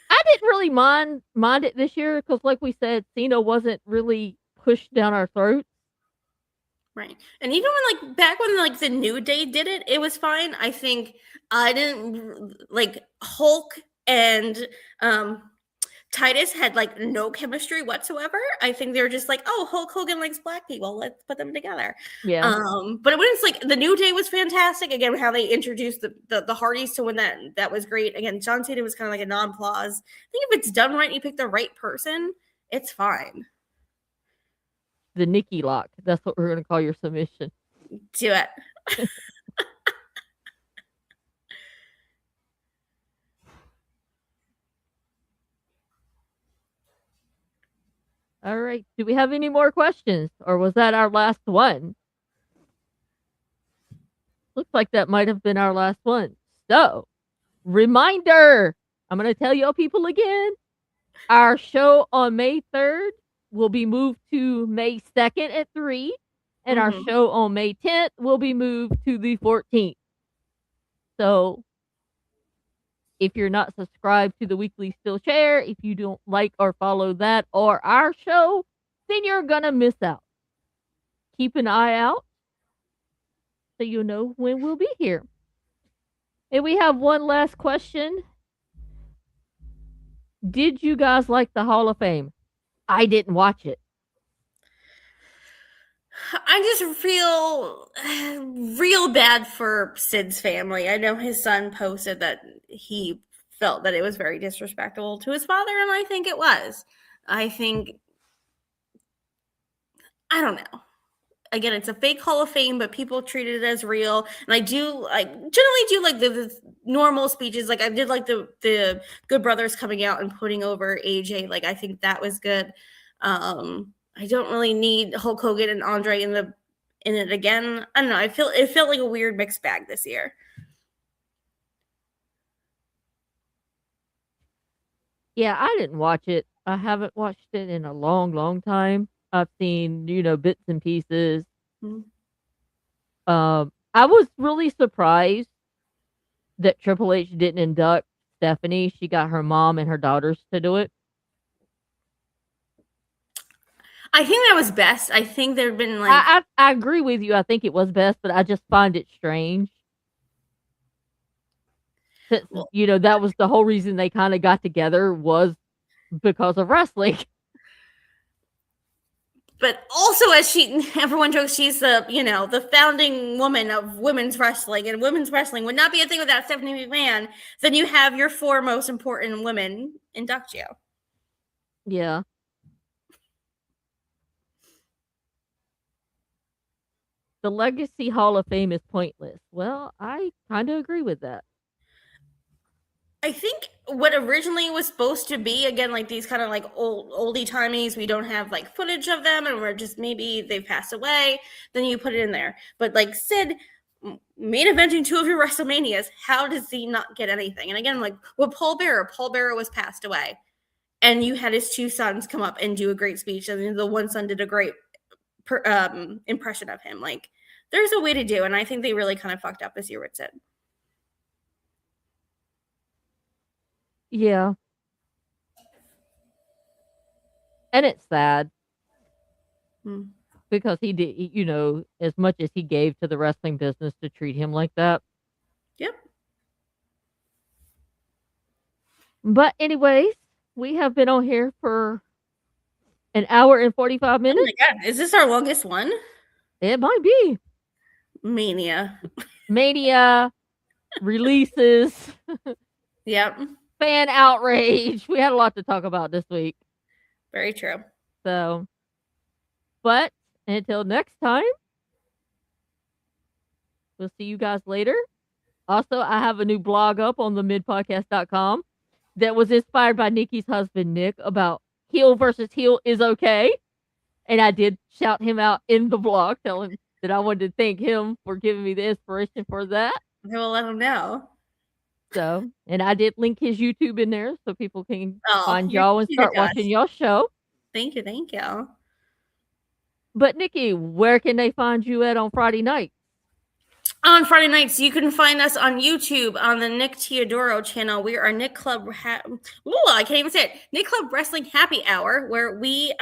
I didn't really mind it this year because, like we said, Cena wasn't really pushed down our throats. Right. And even when back when the New Day did it, it was fine. I think I didn't Hulk and Titus had no chemistry whatsoever. I think they were just oh, Hulk Hogan likes black people, let's put them together. Yeah. But it was the New Day was fantastic. Again, how they introduced the Hardys to win that was great. Again, John Cena was kind of a non-plause. I think if it's done right and you pick the right person, it's fine. The Nikki lock. That's what we're going to call your submission. Do it. All right. Do we have any more questions? Or was that our last one? Looks like that might have been our last one. So, reminder. I'm going to tell y'all people again. Our show on May 3rd will be moved to May 2nd at 3. And our show on May 10th will be moved to the 14th. So, if you're not subscribed to the Weekly Steel Chair, if you don't like or follow that or our show, then you're going to miss out. Keep an eye out so you'll know when we'll be here. And we have one last question. Did you guys like the Hall of Fame? I didn't watch it. I just feel real bad for Sid's family. I know his son posted that he felt that it was very disrespectful to his father, and I think it was. I don't know. Again, it's a fake Hall of Fame, but people treat it as real. And I generally do like the normal speeches. I did like the Good Brothers coming out and putting over AJ. I think that was good. I don't really need Hulk Hogan and Andre in it again. I don't know. It felt like a weird mixed bag this year. Yeah, I didn't watch it. I haven't watched it in a long, long time. I've seen, bits and pieces. Mm-hmm. I was really surprised that Triple H didn't induct Stephanie. She got her mom and her daughters to do it. I think that was best. I think there have been I agree with you. I think it was best, but I just find it strange. Since, that was the whole reason they kind of got together was because of wrestling. But also, as everyone jokes, she's the founding woman of women's wrestling, and women's wrestling would not be a thing without Stephanie McMahon. Then you have your four most important women induct you. Yeah. The Legacy Hall of Fame is pointless. Well, I kind of agree with that. I think what originally was supposed to be, again, like these kind of like oldie timies, we don't have like footage of them, and we're just maybe they've passed away, then you put it in there. But like Sid main eventing two of your WrestleManias, how does he not get anything? And again, like with Paul Bearer was passed away, and you had his two sons come up and do a great speech, and the one son did a great impression of him. Like, there's a way to do, and I think they really kind of fucked up this year with Sid. Yeah. And it's sad. Because he did, as much as he gave to the wrestling business to treat him like that. Yep. But anyways, we have been on here for an hour and 45 minutes. Oh my God. Is this our longest one? It might be. Mania, releases. Yep. Fan outrage. We had a lot to talk about this week. Very true. So, but until next time, we'll see you guys later. Also, I have a new blog up on themidpodcast.com that was inspired by Nikki's husband, Nick, about heel versus heel is okay. And I did shout him out in the blog, tell him that I wanted to thank him for giving me the inspiration for that. I will let him know. So, and I did link his YouTube in there so people can find y'all and start watching y'all show. Thank you. But Nikki, where can they find you at on Friday night? On Friday nights, you can find us on YouTube on the Nick Teodoro channel. We are Nick Club. I can't even say it. Nick Club Wrestling Happy Hour, where we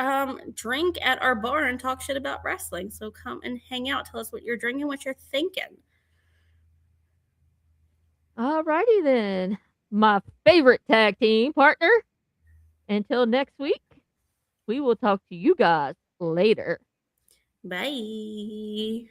drink at our bar and talk shit about wrestling. So come and hang out. Tell us what you're drinking, what you're thinking. Alrighty then, my favorite tag team partner. Until next week, we will talk to you guys later. Bye.